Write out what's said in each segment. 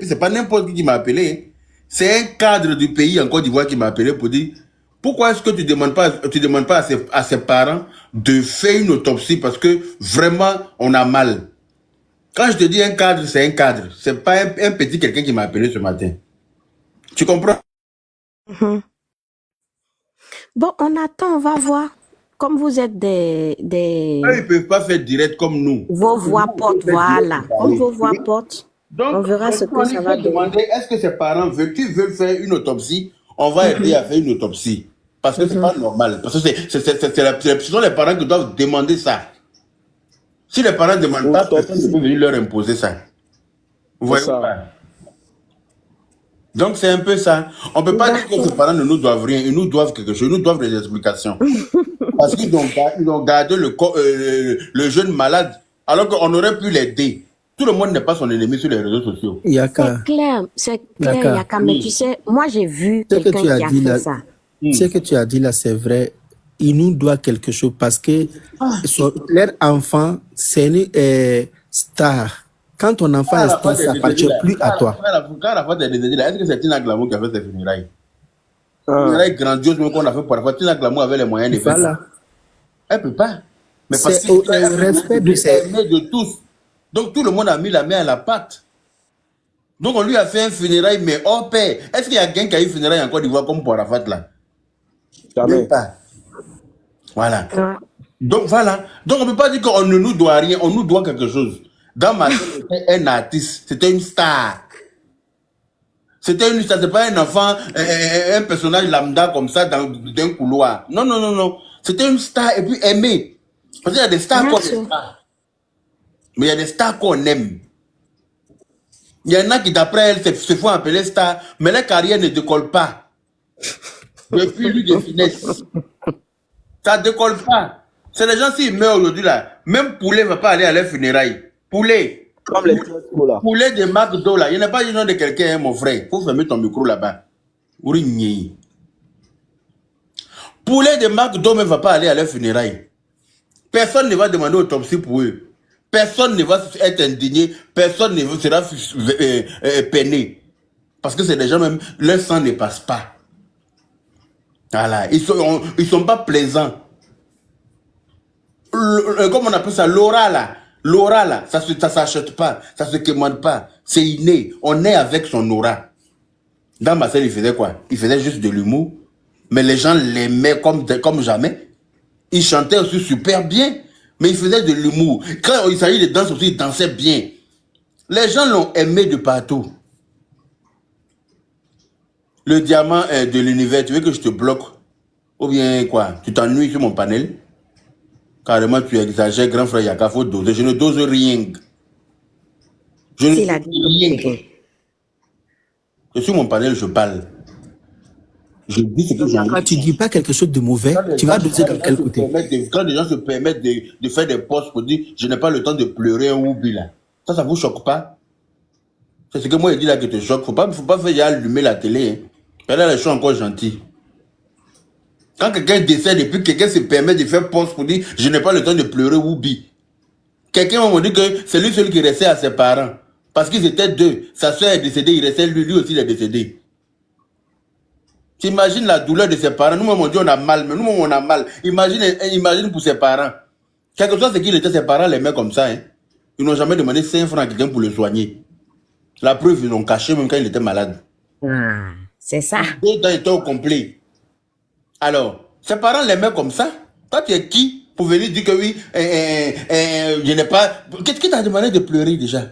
c'est pas n'importe qui m'a appelé. Hein. C'est un cadre du pays en Côte d'Ivoire qui m'a appelé pour dire pourquoi est-ce que tu demandes pas à ses parents de faire une autopsie parce que vraiment on a mal. Quand je te dis un cadre, c'est un cadre. C'est pas un petit quelqu'un qui m'a appelé ce matin. Tu comprends? Bon, on attend, on va voir. Comme vous êtes des... Eux, ils peuvent pas faire direct comme nous. Vos voix portent, voilà. Comme vos voix portent, Donc, on verra ce que ça va donner. demander est-ce que ses parents veulent faire une autopsie? On va aider à faire une autopsie. Parce que c'est pas normal. Parce que ce sont les parents qui doivent demander ça. Si les parents ne demandent pas, personne ne peut venir leur imposer ça. Vous voyez pas? Donc c'est un peu ça. On ne peut pas dire que ces parents ne nous doivent rien. Ils nous doivent quelque chose. Ils nous doivent des explications. Parce qu'ils ont gardé le jeune malade alors qu'on aurait pu l'aider. Tout le monde n'est pas son ennemi sur les réseaux sociaux. C'est clair, Yaka. Mais tu sais, moi j'ai vu quelqu'un qui a fait ça. Ce que tu as dit là, c'est vrai. Il nous doit quelque chose parce que leur enfant, c'est une star. Quand ton enfant est star, ça n'appartient plus à toi. Quand la fois est décédée, est-ce que c'est Tina Glamour qui a fait ses funérailles? Funérailles grandioses, même qu'on a fait pour la fois. Tina Glamour avait les moyens de faire ça. Elle ne peut pas. Mais parce C'est au respect de tous. Donc tout le monde a mis la main à la pâte. Donc on lui a fait un funérail, mais hors pair. Est-ce qu'il y a quelqu'un qui a eu funérail en Côte d'Ivoire comme pour Arafat là? Jamais. Pas. Voilà. Donc voilà. Donc on ne peut pas dire qu'on ne nous doit rien, on nous doit quelque chose. Dans ma tête, c'était un artiste, c'était une star. C'était une star, c'est pas un enfant, un personnage lambda comme ça dans un couloir. Non, non, non, non. C'était une star et puis aimée. Parce qu'il y a des stars qu'on aime pas. Mais il y a des stars qu'on aime. Il y en a qui, d'après elles, se font appeler stars, mais leur carrière ne décolle pas. Depuis lui de finesse. Ça ne décolle pas. C'est les gens, s'ils meurent aujourd'hui, là, même Poulet ne va pas aller à leur funérailles. Poulet. Comme les Poulet de McDo, là. Il n'y a pas du nom de quelqu'un, hein, mon frère. Il faut fermer ton micro là-bas. Poulet de McDo ne va pas aller à leur funérailles. Personne ne va demander autopsie pour eux. Personne ne va être indigné. Personne ne sera peiné. Parce que c'est des gens même, leur sang ne passe pas. Voilà. Ils sont pas plaisants. Comment on appelle ça? L'aura là, ça s'achète pas, ça se commande pas. C'est inné. On est avec son aura. Dans Marcel, il faisait quoi? Il faisait juste de l'humour. Mais les gens l'aimaient comme jamais. Il chantait aussi super bien. Mais il faisait de l'humour. Quand il s'agit de danse aussi, il dansait bien. Les gens l'ont aimé de partout. Le diamant de l'univers, tu veux que je te bloque? Ou bien quoi? Tu t'ennuies sur mon panel? Carrément, tu exagères, grand frère Yaka, faut doser. Je ne dose rien. Je ne dose rien. Et sur mon panel, je parle. Je dis ce que j'ai envie. Tu ne dis pas quelque chose de mauvais, tu vas doser dans quel côté? Quand les gens se permettent de faire des posts pour dire je n'ai pas le temps de pleurer un oubi là. Ça vous choque pas? C'est ce que moi je dis là qui te choque. Faut pas faire allumer la télé. Hein. Et là, les gens sont encore gentils. Quand quelqu'un décède et puis quelqu'un se permet de faire poste pour dire je n'ai pas le temps de pleurer Woubi. Quelqu'un m'a dit que c'est lui seul qui restait à ses parents. Parce qu'ils étaient deux. Sa soeur est décédée, il restait lui aussi il est décédé. T'imagines la douleur de ses parents. Nous-mêmes on dit on a mal, mais nous-mêmes on a mal. Imagine pour ses parents. Quelque chose c'est qu'il était, ses parents l'aimaient comme ça. Hein. Ils n'ont jamais demandé 5 francs à quelqu'un pour le soigner. La preuve, ils l'ont caché même quand il était malade. C'est ça. 2 ans étaient au complet. Alors, ses parents l'aimaient comme ça. Toi, tu es qui pour venir dire que oui, je n'ai pas... Qu'est-ce qui t'a demandé de pleurer déjà?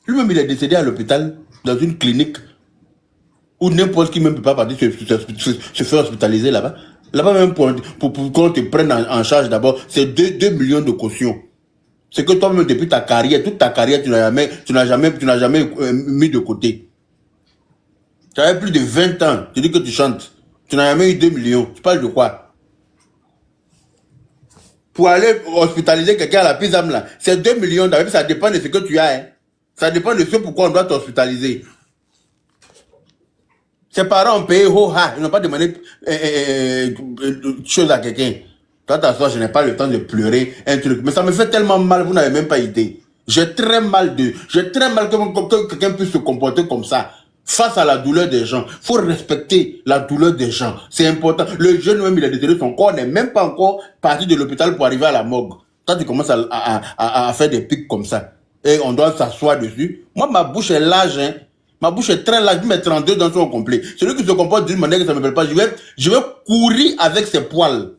Lui-même, il est décédé à l'hôpital, dans une clinique, où n'importe qui même ne peut pas partir se faire hospitaliser là-bas. Là-bas, même pour qu'on te prenne en charge d'abord, c'est 2 millions de caution. C'est que toi-même, depuis ta carrière, toute ta carrière, tu n'as jamais mis de côté. Tu avais plus de 20 ans, tu dis que tu chantes. Tu n'as jamais eu 2 millions. Tu parles de quoi? Pour aller hospitaliser quelqu'un à la PISAM là, c'est 2 millions. Ça dépend de ce que tu as. Hein. Ça dépend de ce pourquoi on doit t'hospitaliser. Ses parents ont payé ils n'ont pas demandé chose à quelqu'un. Toi, t'assois, je n'ai pas le temps de pleurer, un truc. Mais ça me fait tellement mal, vous n'avez même pas idée. J'ai très mal que quelqu'un puisse se comporter comme ça. Face à la douleur des gens, il faut respecter la douleur des gens. C'est important. Le jeune même, il a détruit son corps, n'est même pas encore parti de l'hôpital pour arriver à la morgue. Quand tu commences à faire des pics comme ça, et on doit s'asseoir dessus. Moi, ma bouche est large, hein. Ma bouche est très large, mes 32 dents sont complets. Celui qui se comporte d'une manière que ça ne me plaît pas, je vais courir avec ses poils.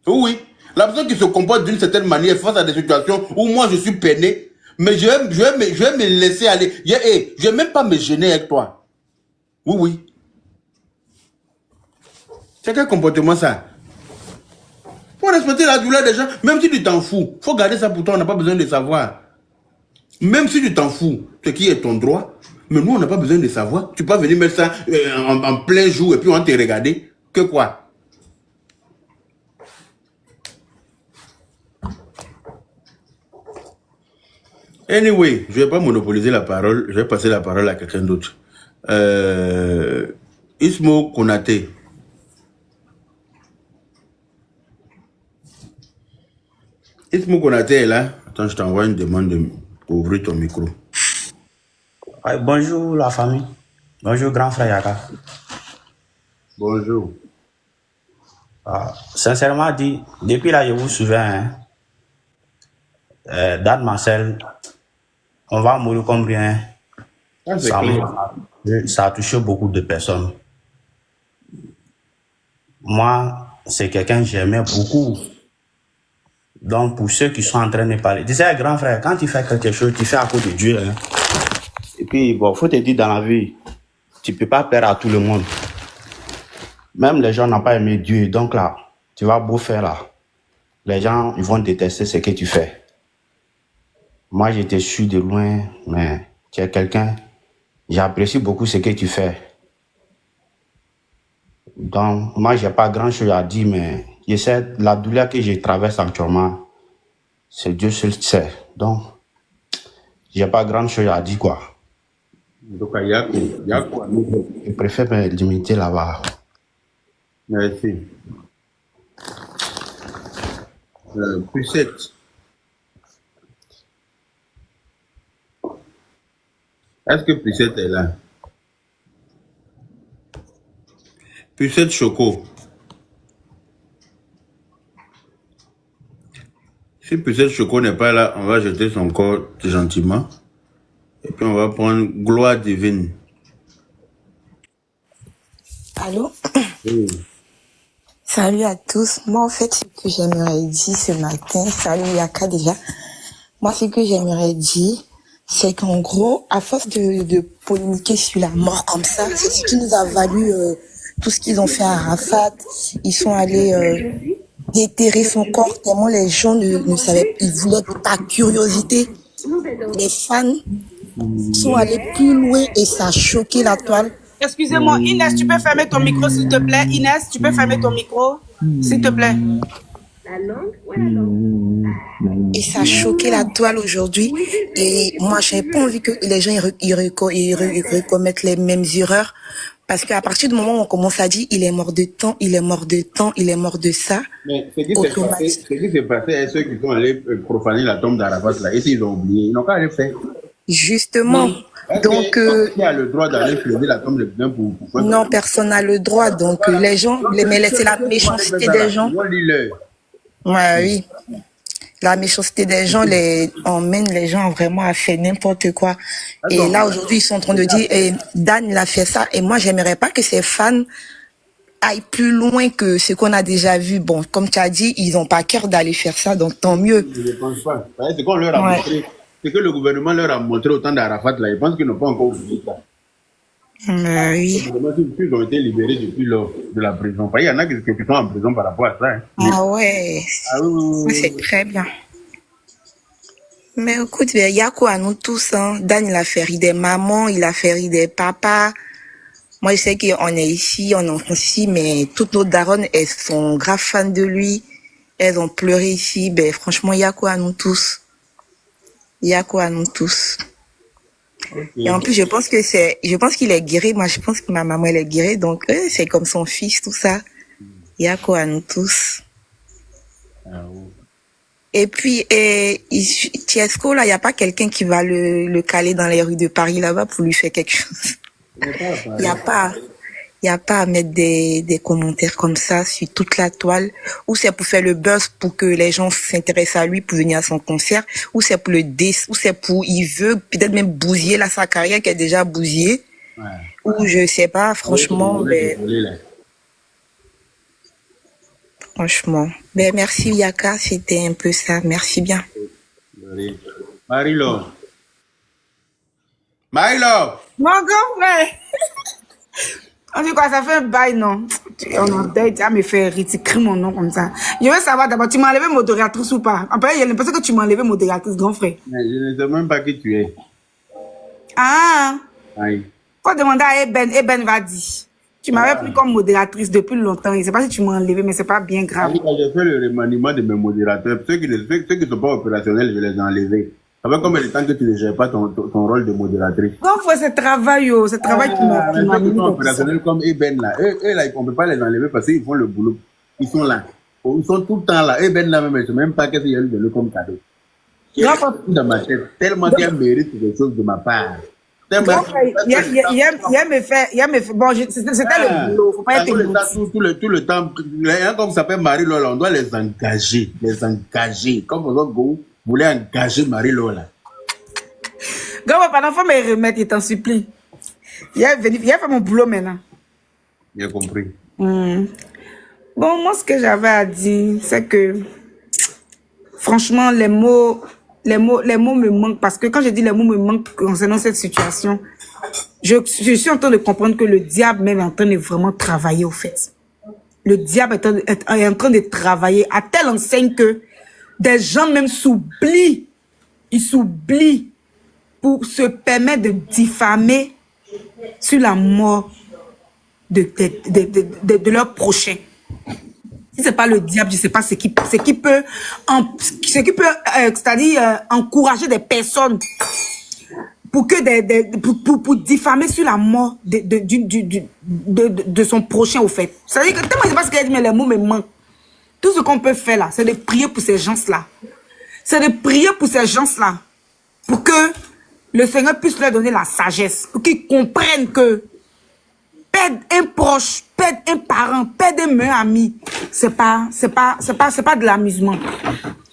Oui. La personne qui se comporte d'une certaine manière face à des situations où moi je suis peiné, mais je vais me laisser aller. Je vais même pas me gêner avec toi. Oui, oui. C'est quel comportement ça? Faut respecter la douleur des gens, même si tu t'en fous. Faut garder ça pour toi, on n'a pas besoin de savoir. Même si tu t'en fous, ce qui est ton droit, mais nous on n'a pas besoin de savoir. Tu peux venir mettre ça en plein jour et puis on va te regarder. Que quoi? Anyway, je ne vais pas monopoliser la parole, je vais passer la parole à quelqu'un d'autre. Ismo Konaté. Ismo Konaté est là. Attends, je t'envoie une demande pour ouvrir ton micro. Ouais, bonjour la famille. Bonjour grand frère Yaka. Bonjour. Sincèrement dit, depuis là je vous souviens, Dan Marcel, on va mourir comme rien. Ça a touché beaucoup de personnes. Moi, c'est quelqu'un que j'aimais beaucoup. Donc, pour ceux qui sont en train de parler, tu sais, grand frère, quand tu fais quelque chose, tu fais à cause de Dieu. Hein. Et puis, bon, faut te dire dans la vie, tu peux pas plaire à tout le monde. Même les gens n'ont pas aimé Dieu. Donc là, tu vas beau faire là. Les gens, ils vont détester ce que tu fais. Moi, je te suis de loin, mais tu es quelqu'un, j'apprécie beaucoup ce que tu fais. Donc, moi, j'ai pas grand chose à dire, mais je sais, la douleur que je traverse actuellement, c'est Dieu seul qui sait. Donc, j'ai pas grand chose à dire, quoi. Donc, il y a quoi? Je préfère me limiter là-bas. Merci. Pucette. Est-ce que Pucette est là? Pucette Choco. Si Pucette Choco n'est pas là, on va jeter son corps gentiment. Et puis on va prendre Gloire Divine. Allô? Oui. Salut à tous. Moi, en fait, ce que j'aimerais dire ce matin, salut Yaka déjà. Moi, ce que j'aimerais dire, c'est qu'en gros, à force de polémiquer sur la mort comme ça, c'est ce qui nous a valu tout ce qu'ils ont fait à Arafat. Ils sont allés déterrer son corps tellement les gens ne savaient, ils voulaient par curiosité. Les fans sont allés plus loin et ça a choqué la toile. Excusez-moi, Inès, tu peux fermer ton micro, s'il te plaît? Inès, tu peux fermer ton micro, s'il te plaît? Et ça a choqué la toile aujourd'hui. Et moi, j'ai pas envie que les gens ils recommettent les mêmes erreurs. Parce qu'à partir du moment où on commence à dire, il est mort de temps, il est mort de temps, il est mort de ça. Mais ce qui s'est passé à ceux qui sont allés profaner la tombe d'Arafat, là, et s'ils ont oublié, ils n'ont qu'à aller faire. Justement. Donc, qui a le droit d'aller fleurir la tombe de quelqu'un pour faire? Non, personne n'a le droit. Donc, les gens, mais c'est la méchanceté des gens. Ouais, oui. La méchanceté des gens emmène les gens vraiment à faire n'importe quoi. Et là, aujourd'hui, ils sont en train de dire, Dan, il a fait ça. Et moi, j'aimerais pas que ces fans aillent plus loin que ce qu'on a déjà vu. Bon, comme tu as dit, ils n'ont pas cœur d'aller faire ça, donc tant mieux. Je ne pense pas. C'est qu'on leur a montré. C'est que le gouvernement leur a montré au temps d'Arafat, là. Ils pensent qu'ils n'ont pas encore oublié ça. Oui. Ils ont été libérés depuis lors de la prison. Il y en a qui sont en prison par rapport à ça. Hein. Ah ouais. Ah oui. C'est très bien. Mais écoute, il y a quoi à nous tous, hein? Dan, il a fait rire des mamans, il a fait rire des papas. Moi, je sais qu'on est ici, on est ici, mais toutes nos daronnes, elles sont grave fans de lui. Elles ont pleuré ici. Ben, franchement, il y a quoi à nous tous? Il y a quoi à nous tous? Okay. Et en plus, je pense qu'il est guéri. Moi, je pense que ma maman, elle est guérie. Donc, c'est comme son fils, tout ça. Il y a quoi à nous tous? Ah, oui. Et puis, Tiesco, là, il n'y a pas quelqu'un qui va le caler dans les rues de Paris là-bas pour lui faire quelque chose. Il n'y a pas. Il n'y a pas à mettre des commentaires comme ça sur toute la toile, ou c'est pour faire le buzz pour que les gens s'intéressent à lui pour venir à son concert, ou c'est pour le ou c'est pour, il veut peut-être même bousiller sa carrière qui est déjà bousillée, ou je sais pas, franchement, franchement. Ben, merci Yaka, c'était un peu ça, merci bien. Marie-Laure. Mon grand frère. En tout cas, ça fait un bail, non? On a déjà me fait écrire mon nom comme ça. Je veux savoir d'abord, tu m'as enlevé modératrice ou pas? Après, il y a l'impression que tu m'as enlevé modératrice, grand frère. Mais je ne sais même pas qui tu es. Ah! Aïe. Faut demander à Eben va dire. Tu m'avais pris comme modératrice depuis longtemps. Je ne sais pas si tu m'as enlevé, mais c'est pas bien grave. J'ai fait le remaniement de mes modérateurs. Ceux qui ne sont pas opérationnels, je les ai enlevés. Ça fait combien de temps que tu ne gères pas ton rôle de modératrice? Grand frère, c'est travail, yo. C'est travail qui m'a mis. Ils sont comme ça. opérationnels comme Eben là. Eux là, on ne peut pas les enlever parce qu'ils font le boulot. Ils sont là. Ils sont tout le temps là. Eben là même, je ne sais même pas qu'est-ce qu'il y a eu de lui comme cadeau. Il y a dans ma tête tellement qu'il mérite quelque chose de ma part. Il me fait. Bon, c'était le boulot. Faut pas être tout le temps. Comme ça s'appelle Marie-Laure, on doit les engager. Comme vous voulez engager Marie-Laure là. Grand, pendant faut me remettre, il t'en supplie. Il a fait mon boulot maintenant. J'ai compris. Bon, moi, ce que j'avais à dire, c'est que, franchement, les mots me manquent. Parce que quand je dis les mots me manquent concernant cette situation, je suis en train de comprendre que le diable même est en train de vraiment travailler, au fait. Le diable est en train de travailler à telle enseigne que des gens même s'oublient. Ils s'oublient pour se permettre de diffamer sur la mort de leur prochain. Si c'est pas le diable, je sais pas ce qui peut c'est-à-dire encourager des personnes pour que pour diffamer sur la mort de son prochain, au fait. C'est-à-dire que tellement je sais pas ce qu'il a dit, mais les mots me manquent. Tout ce qu'on peut faire là, c'est de prier pour ces gens-là. C'est de prier pour ces gens-là. Pour que le Seigneur puisse leur donner la sagesse. Pour qu'ils comprennent que perdre un proche, perdre un parent, perdre un meilleur ami, c'est pas de l'amusement.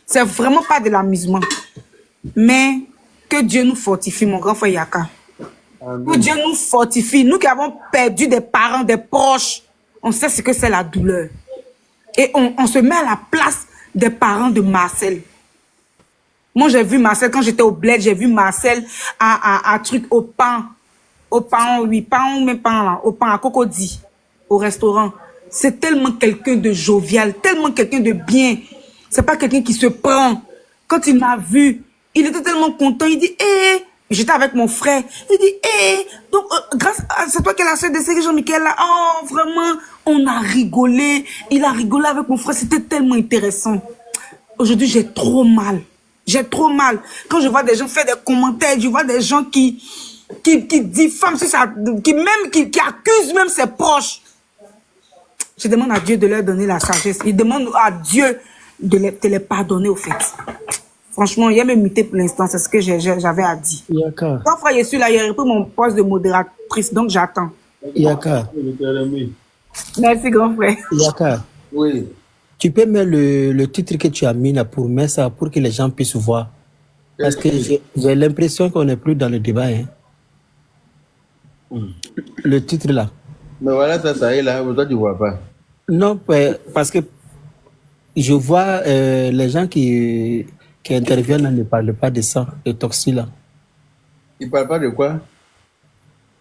C'est vraiment pas de l'amusement. Mais que Dieu nous fortifie, mon grand frère Yaka. Que Dieu nous fortifie. Nous qui avons perdu des parents, des proches, on sait ce que c'est la douleur. Et on se met à la place des parents de Marcel. Moi, j'ai vu Marcel, quand j'étais au bled, j'ai vu Marcel à truc au pain, à Cocody, au restaurant. C'est tellement quelqu'un de jovial, tellement quelqu'un de bien. C'est pas quelqu'un qui se prend. Quand il m'a vu, il était tellement content. Il dit, j'étais avec mon frère. Il dit, donc, grâce à, c'est toi qui es la sœur de Série Jean-Michel là. Oh, vraiment, on a rigolé. Il a rigolé avec mon frère. C'était tellement intéressant. Aujourd'hui, j'ai trop mal. J'ai trop mal. Quand je vois des gens faire des commentaires, je vois des gens qui diffament sur ça, qui accusent même ses proches. Je demande à Dieu de leur donner la sagesse. Il demande à Dieu de les pardonner, au fait. Franchement, il y a même muté pour l'instant, c'est ce que j'avais à dire. Yaka. Quand frère Yessu là, il a repris mon poste de modératrice, donc j'attends. Yaka. Merci, grand frère. Yaka. Oui. Tu peux mettre le titre que tu as mis là pour mettre ça, pour que les gens puissent voir. Parce que j'ai l'impression qu'on n'est plus dans le débat. Hein. Le titre là. Mais voilà, ça est là, toi tu vois pas. Non, parce que je vois les gens qui interviennent là, ne parlent pas de ça, de toxi là. Ils parlent pas de quoi?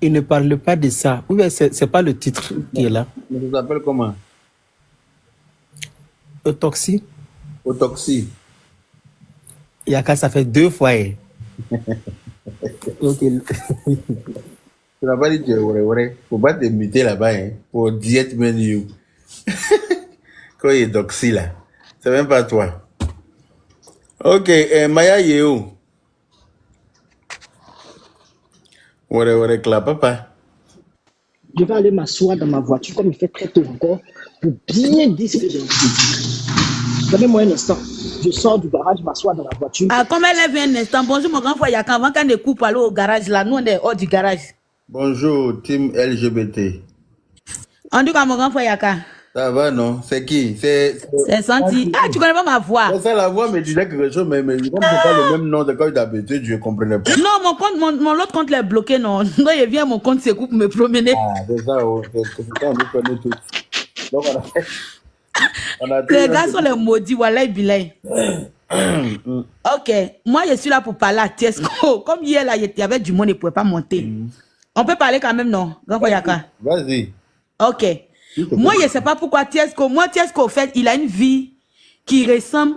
Ils ne parlent pas de ça. Oui, mais c'est pas le titre qui est là. Mais ça s'appelle comment? Autoxie. Autoxie. Yaka, ça fait 2 fois. Ok. Tu n'as pas dit que ouais. Faut pas te muter là-bas, hein, pour diète menu. Quand il est doxy là. C'est même pas toi. Ok, Maya Yeo. Ouais, clap, papa. Je vais aller m'asseoir dans ma voiture comme il fait très tôt encore pour bien dire ce que j'ai dit. Donnez-moi un instant. Je sors du garage, je m'assois dans la voiture. Ah, comme elle vient un instant, bonjour mon grand frère Yaka, avant qu'on ne coupe aller au garage là, nous on est hors du garage. Bonjour, team LGBT. On dit quoi mon grand frère Yaka? Ça va, non? C'est qui? C'est Santi. Ah, tu connais pas ma voix? C'est ça, la voix me disait quelque chose, mais comme c'est pas le même nom de quand il d'habitude, je ne comprenais pas. Non, mon compte, mon autre compte l'est bloqué, non. Non, il vient mon compte Sekou pour me promener. Ah, c'est ça, oh, c'est ça, on nous connaît tous. Donc, on a Les gars sont les maudits, voilà, bilay. Ok, moi je suis là pour parler à Tiesco. Comme hier, là, il y avait du monde, il ne pouvait pas monter. On peut parler quand même, non? Grand frère Yaka. Vas-y. Ok. Moi, je ne sais pas pourquoi Tiesco. Moi, Tiesco, au fait, il a une vie qui ressemble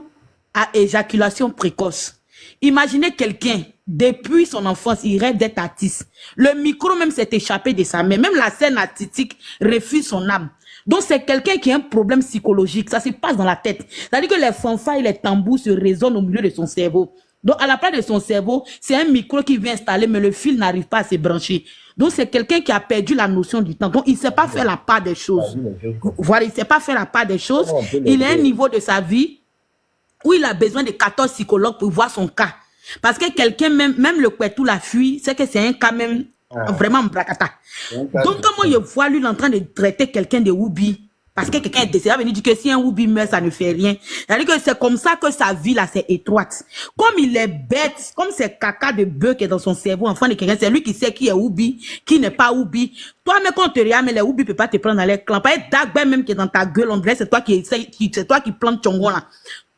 à éjaculation précoce. Imaginez quelqu'un, depuis son enfance, il rêve d'être artiste. Le micro même s'est échappé de sa main. Même la scène artistique refuse son âme. Donc, c'est quelqu'un qui a un problème psychologique. Ça se passe dans la tête. C'est-à-dire que les fanfares et les tambours se résonnent au milieu de son cerveau. Donc, à la place de son cerveau, c'est un micro qui vient installer, mais le fil n'arrive pas à se brancher. Donc, c'est quelqu'un qui a perdu la notion du temps. Donc, il ne sait pas faire la part des choses. Voilà, il ne sait pas faire la part des choses. Il a un niveau de sa vie où il a besoin de 14 psychologues pour voir son cas. Parce que quelqu'un, même le Kwetou la fuit, c'est que c'est un cas même vraiment bracata. Donc, comment il voit lui en train de traiter quelqu'un de Woubi? Parce que quelqu'un est décédé, il va venir dire que si un Woubi meurt, ça ne fait rien. C'est-à-dire que c'est comme ça que sa vie, là, c'est étroite. Comme il est bête, comme c'est caca de bœuf qui est dans son cerveau, enfant de quelqu'un, c'est lui qui sait qui est Woubi, qui n'est pas Woubi. Toi, mais quand on te regarde, mais les Woubi ne peuvent pas te prendre dans les clans. Pas être Dagbe même qui est dans ta gueule, on dirait c'est toi qui essaie, c'est toi qui plantes Tchongo, là.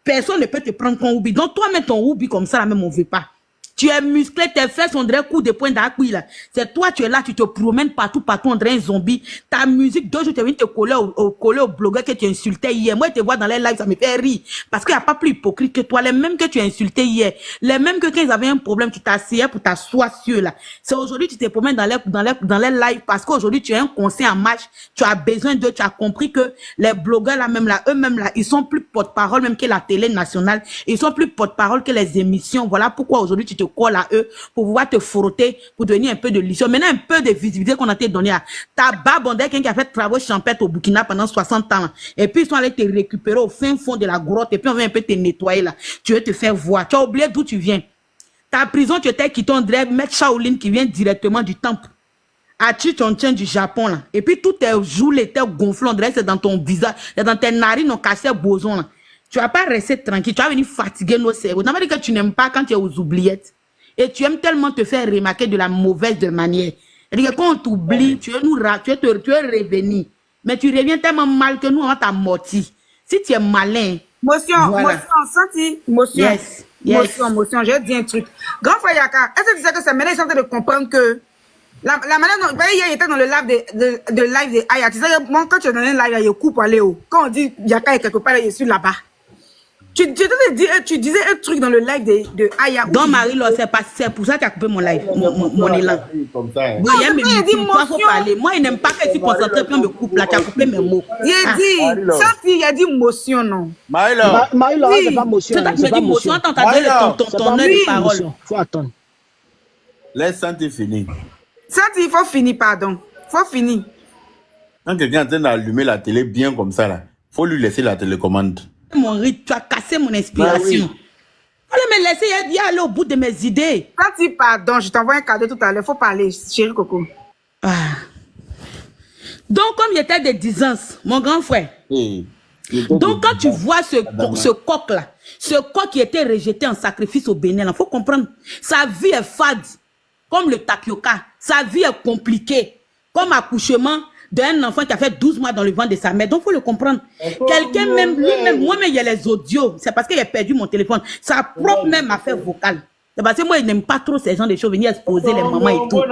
Personne ne peut te prendre ton Woubi. Donc, toi, mais ton Woubi comme ça, là, même, on ne veut pas. Tu es musclé, tes fesses, on dirait coup de poing d'accueil, là. C'est toi, tu es là, tu te promènes partout, on dirait un zombie. Ta musique, 2 jours, tu es venu te coller au blogueur que tu insultais hier. Moi, je te vois dans les lives, ça me fait rire. Parce qu'il n'y a pas plus hypocrite que toi. Les mêmes que tu as insulté hier. Les mêmes que quand ils avaient un problème, tu t'asseyais pour t'asseoir sur là. C'est aujourd'hui, tu te promènes dans les lives parce qu'aujourd'hui, tu as un conseil en marche. Tu as besoin d'eux. Tu as compris que les blogueurs là, même là, eux-mêmes là, ils sont plus porte-parole même que la télé nationale. Ils sont plus porte-parole que les émissions. Voilà pourquoi aujourd'hui, tu te colles à eux pour pouvoir te frotter, pour donner un peu de licence. Maintenant, un peu de visibilité qu'on a te donné à ta barbe, on dirait quelqu'un qui a fait travaux champêtres au Burkina pendant 60 ans. Et puis, ils sont allés te récupérer au fin fond de la grotte et puis on vient un peu te nettoyer là. Tu veux te faire voir. Tu as oublié d'où tu viens. Ta prison, tu étais quitté, on dirait Maître Shaolin qui vient directement du temple. Chonchen du Japon là. Et puis, tous tes joues étaient gonflés, on dirait c'est dans ton visage, c'est dans tes narines, on cassait boson là. Tu vas pas rester tranquille, tu vas venir fatiguer nos cerveaux. Tu vas dire que tu n'aimes pas quand tu es aux oubliettes. Et tu aimes tellement te faire remarquer de la mauvaise manière. C'est-à-dire que quand on t'oublie, tu veux revenir. Mais tu reviens tellement mal que nous, on t'a morti. Si tu es malin. Motion, voilà. Senti, motion. Yes. Motion, j'ai dit un truc. Grand frère Yaka, est-ce que tu sais que c'est maintenant ils sont en train de comprendre que la manière dont, hier, il était dans le live de live de Aya. Tu sais, moi, quand tu es dans un live, il y a coupe aller haut. Quand on dit Yaka est quelque part, je suis là-bas. Tu disais un truc dans le live de Aya. Donc, Marie-Laure, c'est pour ça que tu as coupé mon live, mon élan. Comme ça, hein. Moi, il faut parler. Moi, il n'aime pas que tu concentres, puis on me coupe là, tu as coupé mes mots. Il a dit motion, non. Marie-Laure. Marie-Laure, c'est pas motion. C'est toi qui me C'est pas dis motion, motion. t'entends ton heure de parole. Faut attendre. Laisse Santi finir. Santi, il faut finir, pardon. Faut finir. Quand quelqu'un est en train d'allumer la télé bien comme ça, là, faut lui laisser la télécommande. Mon rythme, tu as cassé mon inspiration. Bah oui. Fallait me laisser y aller au bout de mes idées. Santi, pardon, je t'envoie un cadeau tout à l'heure. Faut parler, chérie Coco. Ah. Donc, comme j'étais de 10 ans, mon grand frère. Hey. Donc, quand tu vois ce coq-là, ce coq qui était rejeté en sacrifice au Bénin, il faut comprendre. Sa vie est fade, comme le tapioca. Sa vie est compliquée, comme accouchement d'un enfant qui a fait 12 mois dans le ventre de sa mère. Donc, il faut le comprendre. Quelqu'un même, lui-même, moi-même, il y a les audios. C'est parce qu'il a perdu mon téléphone. Sa propre mère m'a fait vocal. C'est parce que moi, il n'aime pas trop ces gens de choses, venir exposer les mamans et tout.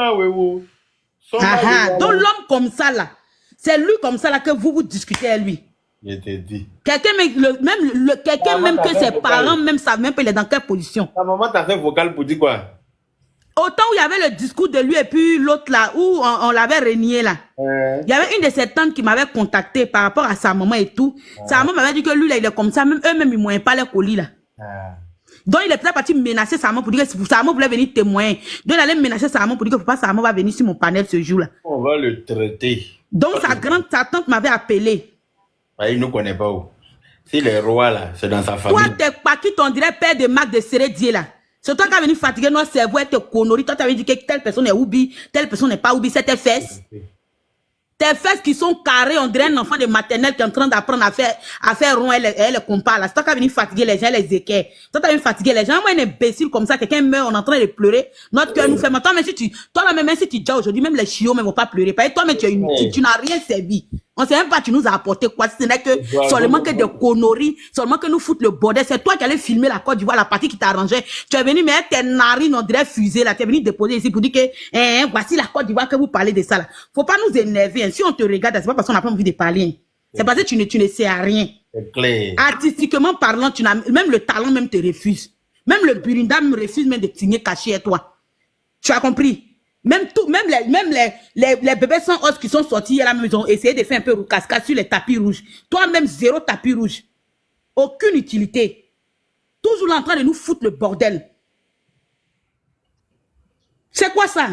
Donc, l'homme comme ça, là, c'est lui comme ça, là, que vous discutez à lui. Je t'ai dit. Quelqu'un même que ses parents même savent même pas il est dans quelle position. Ta maman t'a fait vocal pour dire quoi? Autant où il y avait le discours de lui et puis l'autre là, où on l'avait renié là. Il y avait une de ses tantes qui m'avait contacté par rapport à sa maman et tout. Sa maman m'avait dit que lui là, il est comme ça, même eux-mêmes ils ne pas les colis là. Donc il est peut-être parti menacer sa maman pour dire que sa maman voulait venir témoigner. Donc il allait menacer sa maman pour dire que pas sa maman va venir sur mon panel ce jour là. On va le traiter. Donc sa tante m'avait appelé. Il ne nous connaît pas où. Si les rois, là, c'est dans sa famille. Toi, t'es pas qui t'en dirait père de Marc de Sérédier, là. C'est toi qui as venu fatiguer notre cerveau et te conneries. Toi, tu avais dit que telle personne est oubi, telle personne n'est pas oubi, c'est tes fesses. Tes fesses qui sont carrées, on dirait un enfant de maternelle qui est en train d'apprendre à faire rond, elle compare là. C'est toi qui as venu fatiguer les gens, les équerres. Toi, tu as venu fatiguer les gens. Moi, un imbécile comme ça, quelqu'un meurt, on est en train de pleurer. Notre cœur nous fait mal. Toi, même si tu dis aujourd'hui, même les chiots ne vont pas pleurer. Parce que toi, mais tu n'as rien servi. On sait même pas, tu nous as apporté quoi. Ce n'est que seulement que des conneries, seulement que nous foutent le bordel. C'est toi qui allais filmer la Côte d'Ivoire, la partie qui t'arrangeait. Tu es venu, mais tes narines, on dirait fusées là. Tu es venu déposer ici pour dire que, voici la Côte d'Ivoire que vous parlez de ça là. Faut pas nous énerver. Hein. Si on te regarde, c'est pas parce qu'on n'a pas envie de parler. Hein. C'est parce que tu ne sais à rien. C'est clair. Artistiquement parlant, même le talent même te refuse. Même le Burinda me refuse même de signer caché à toi. Tu as compris? Même les bébés sans os qui sont sortis à la maison, essayer de faire un peu cascade sur les tapis rouges. Toi-même, 0 tapis rouge. Aucune utilité. Toujours là en train de nous foutre le bordel. C'est quoi ça?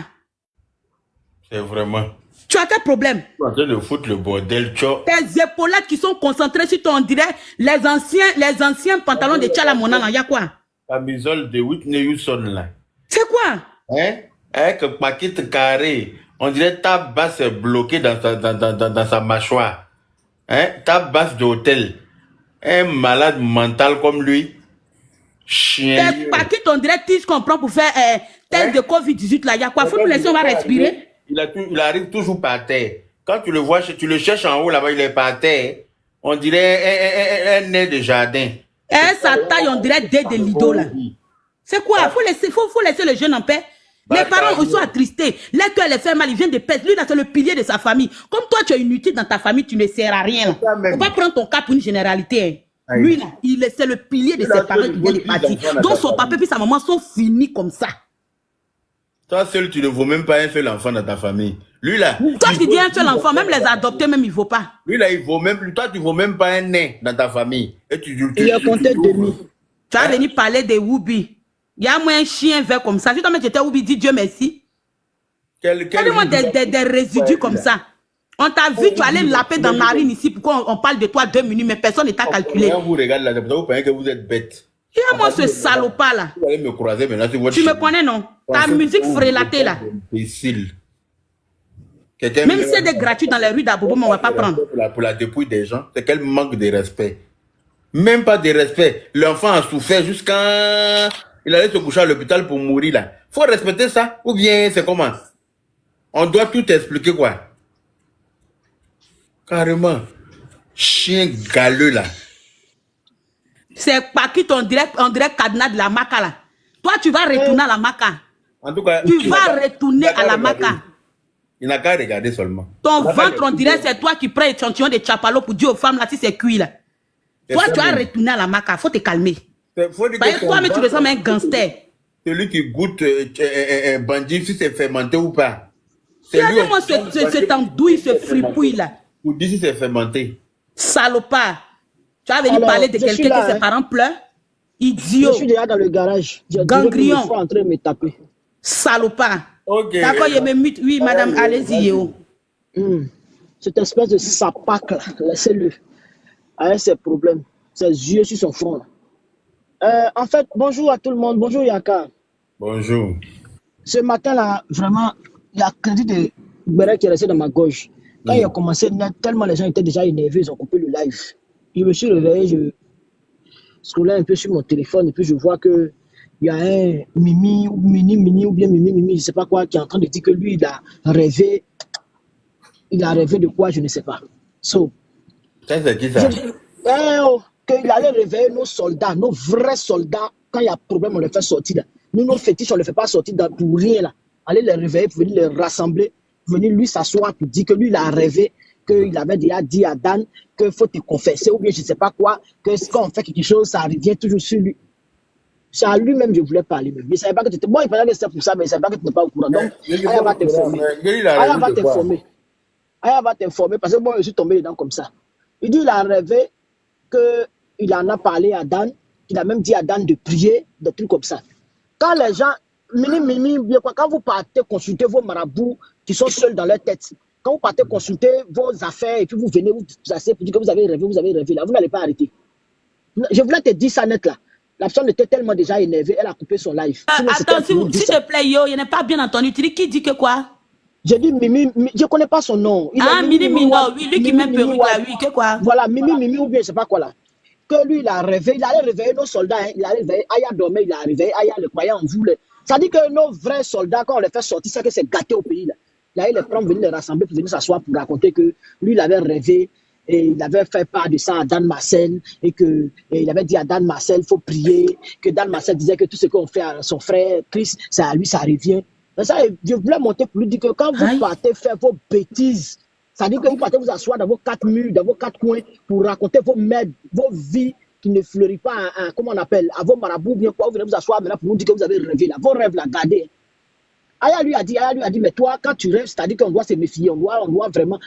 C'est vraiment. Tu as quel problème? Tu es en train de foutre le bordel, tcho. Tes épaulettes qui sont concentrées sur ton, on dirait, les anciens pantalons de Tchala Mona, il y a quoi? Camisole de Whitney Houston, là. C'est quoi? Hein? Avec un paquet carré. On dirait ta basse est bloquée dans sa mâchoire. Hein? Ta basse d'hôtel. Un malade mental comme lui. Chien. Tes paquets, on dirait, tu comprends pour faire test de Covid-18, là, il y a quoi? Faut nous laisser, on va respirer. Il arrive toujours par terre. Quand tu le vois, tu le cherches en haut là-bas, il est par terre. On dirait un nez de jardin. Sa taille, on dirait des de Lido là. C'est quoi? Faut laisser le jeune en paix. Les parents ils sont attristés. Les cœurs les fait mal, ils viennent de pète. Lui là, c'est le pilier de sa famille. Comme toi, tu es inutile dans ta famille, tu ne sers à rien. Faut pas prendre ton cas pour une généralité. Hein. Lui là, c'est le pilier de ses parents qui vient de partir. Donc son papa et sa maman sont finis comme ça. Toi seul, tu ne vaux même pas un seul enfant dans ta famille. Lui là. Toi qui dis un seul enfant, même les adoptés, même il ne vaut pas. Lui là, il vaut même. Toi, tu ne vaux même pas un nez dans ta famille. Et il a compté demi. Tu vas venir parler des Woubi. Il y a moins un chien vert comme ça. Si toi, j'étais Woubi, dis Dieu merci. Donne-moi des résidus comme ça. On t'a vu, tu allais laper dans la narine ici. Pourquoi on parle de toi 2 minutes, mais personne n'est t'a calculé. Quand vous regardez là, vous pensez que vous êtes bête. Il y a moi ce salopard là. Vous allez me croiser maintenant sur votre Tu me connais, non? Ta musique frélatée là. Imbécile. Même si c'est des gratuits dans les rues d'Abobo, mais on ne va pas prendre. Pour la dépouille des gens, c'est quel manque de respect. Même pas de respect. L'enfant a souffert jusqu'à... Il allait se coucher à l'hôpital pour mourir là. Faut respecter ça. Ou bien c'est comment? On doit tout expliquer quoi? Carrément. Chien galeux là. C'est pas qui on dirait cadenas de la maca là. Toi tu vas retourner à la maca. En tout cas, tu vas retourner à la maca. Il n'a qu'à regarder seulement. Ton ventre on dirait c'est toi qui prends l'échantillon de chapalo pour dire aux femmes là si c'est cuit là. Toi tu vas retourner à la maca. Faut te calmer. Parce que toi mais tu ressembles à un gangster. Celui qui goûte un bandit si c'est fermenté ou pas. Regardez-moi cet andouille, ce fripouille là. Vous dites si c'est fermenté. Salopard. Tu vas venir parler de quelqu'un que ses parents pleurent. Idiot. Je suis déjà dans le garage. Ganglion. Je suis en train de me taper. Salopard. Ok. D'accord, il me mute. Oui, madame, allez-y. Cette espèce de sapac là, laissez-le. Avec ses problèmes, ses yeux sur son front là. En fait, bonjour à tout le monde. Bonjour Yaka. Bonjour. Ce matin là, vraiment, il y a crédit de Beret qui est resté dans ma gauche. Quand il a commencé, tellement les gens étaient déjà énervés, ils ont coupé le live. Je me suis réveillé, je scrollais un peu sur mon téléphone et puis je vois que il y a un Mimi ou Mimi, je sais pas quoi, qui est en train de dire que lui, il a rêvé. Il a rêvé de quoi, je ne sais pas. So, ça, c'est qui ça? Qu'il allait réveiller nos soldats, nos vrais soldats. Quand il y a problème, on les fait sortir là. Nous, nos fétiches, on ne les fait pas sortir pour rien là. Aller les réveiller pour venir les rassembler, venir lui s'asseoir pour dire que lui, il a rêvé, qu'il avait déjà dit à Dan qu'il faut te confesser ou bien je ne sais pas quoi, que quand on fait quelque chose, ça revient toujours sur lui. C'est à lui-même que je voulais parler. Je ne savais pas que tu étais... Bon, il parlait que c'était pour ça, mais je ne savais pas que tu n'étais pas au courant. Donc, Aya va t'informer. Aya va t'informer parce que moi, je suis tombé dedans comme ça. Il dit qu'il a rêvé qu'il en a parlé à Dan, qu'il a même dit à Dan de prier, des trucs comme ça. Quand les gens, quand vous partez consulter vos marabouts qui sont seuls dans leur tête, quand vous partez consulter vos affaires et puis vous venez vous asseyez pour dire que vous avez rêvé, là, vous n'allez pas arrêter. Je voulais te dire ça net là. La personne était tellement déjà énervée, elle a coupé son live. Sinon, Attends, s'il te plaît, yo, il n'est pas bien entendu. Tu dis qui dit que quoi? J'ai dit Mimi, je ne connais pas son nom. Mimi, oui, lui qui met perruque là, oui, que quoi? Voilà, Mimi, ou bien je ne sais pas quoi là. Que lui, il a rêvé, il allait réveiller nos soldats, hein. Il allait réveiller, Aya dormait, il a réveillé, Aya le croyant en vous. Ça dit que nos vrais soldats, quand on les fait sortir, c'est que c'est gâté au pays là. Là, il les prend, venir les rassembler pour venir s'asseoir pour raconter que lui, il avait rêvé. Et il avait fait part de ça à Dan Marcel et il avait dit à Dan Marcel, il faut prier, que Dan Marcel disait que tout ce qu'on fait à son frère Chris, ça à lui, ça revient. Mais ça, je voulais monter pour lui dire que quand vous partez faire vos bêtises, ça veut dire que vous partez vous asseoir dans vos 4 murs, dans vos 4 coins pour raconter vos merdes, vos vies qui ne fleurissent pas, comment on appelle, à vos marabouts, bien quoi, vous venez vous asseoir maintenant pour nous dire que vous avez rêvé là, vos rêves là, gardez. Aya lui a dit, mais toi, quand tu rêves, c'est-à-dire qu'on doit se méfier, on doit vraiment.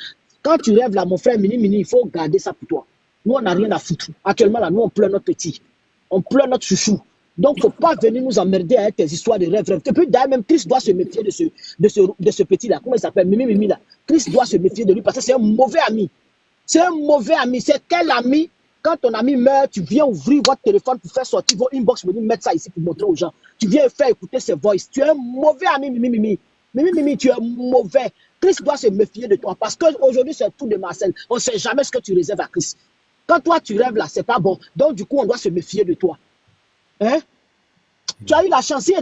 Quand tu rêves là, mon frère, Mini, il faut garder ça pour toi. Nous, on n'a rien à foutre. Actuellement, là, nous, on pleure notre petit. On pleure notre chouchou. Donc, il ne faut pas venir nous emmerder avec tes histoires de rêves. Et puis, d'ailleurs, même Chris doit se méfier de ce petit-là. Comment il s'appelle? Mimi, là. Chris doit se méfier de lui parce que c'est un mauvais ami. C'est un mauvais ami. C'est quel ami? Quand ton ami meurt, tu viens ouvrir votre téléphone pour faire sortir vos inbox, venir mettre ça ici pour montrer aux gens. Tu viens faire écouter ses voices. Tu es un mauvais ami, Mimi. Mimi, tu es mauvais. Chris doit se méfier de toi parce qu'aujourd'hui, c'est tout de Marcel. On ne sait jamais ce que tu réserves à Chris. Quand toi, tu rêves là, c'est pas bon. Donc, du coup, on doit se méfier de toi. Hein? Tu as eu la chance. Si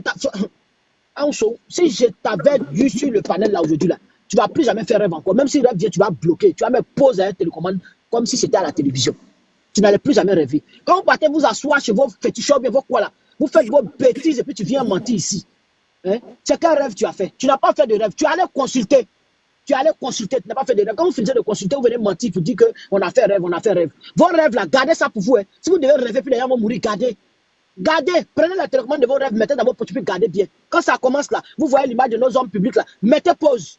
je t'avais vu sur le panel là aujourd'hui, là, tu ne vas plus jamais faire rêve encore. Même si rêve vient, tu vas bloquer. Tu vas même poser un télécommande comme si c'était à la télévision. Tu n'allais plus jamais rêver. Quand vous partez vous asseoir chez vos féticheurs, bien vos quoi là, vous faites vos bêtises et puis tu viens mentir ici. Hein? C'est quel rêve tu as fait? Tu n'as pas fait de rêve. Tu allais consulter. Tu n'as pas fait de rêve. Quand vous finissez de consulter, vous venez mentir pour dire qu'on a fait rêve, on a fait rêve. Vos rêves là, gardez ça pour vous. Hein. Si vous devez rêver, puis les gens vont mourir, gardez. Gardez, prenez la télécommande de vos rêves, mettez dans vos poches, puis gardez bien. Quand ça commence là, vous voyez l'image de nos hommes publics là, mettez pause.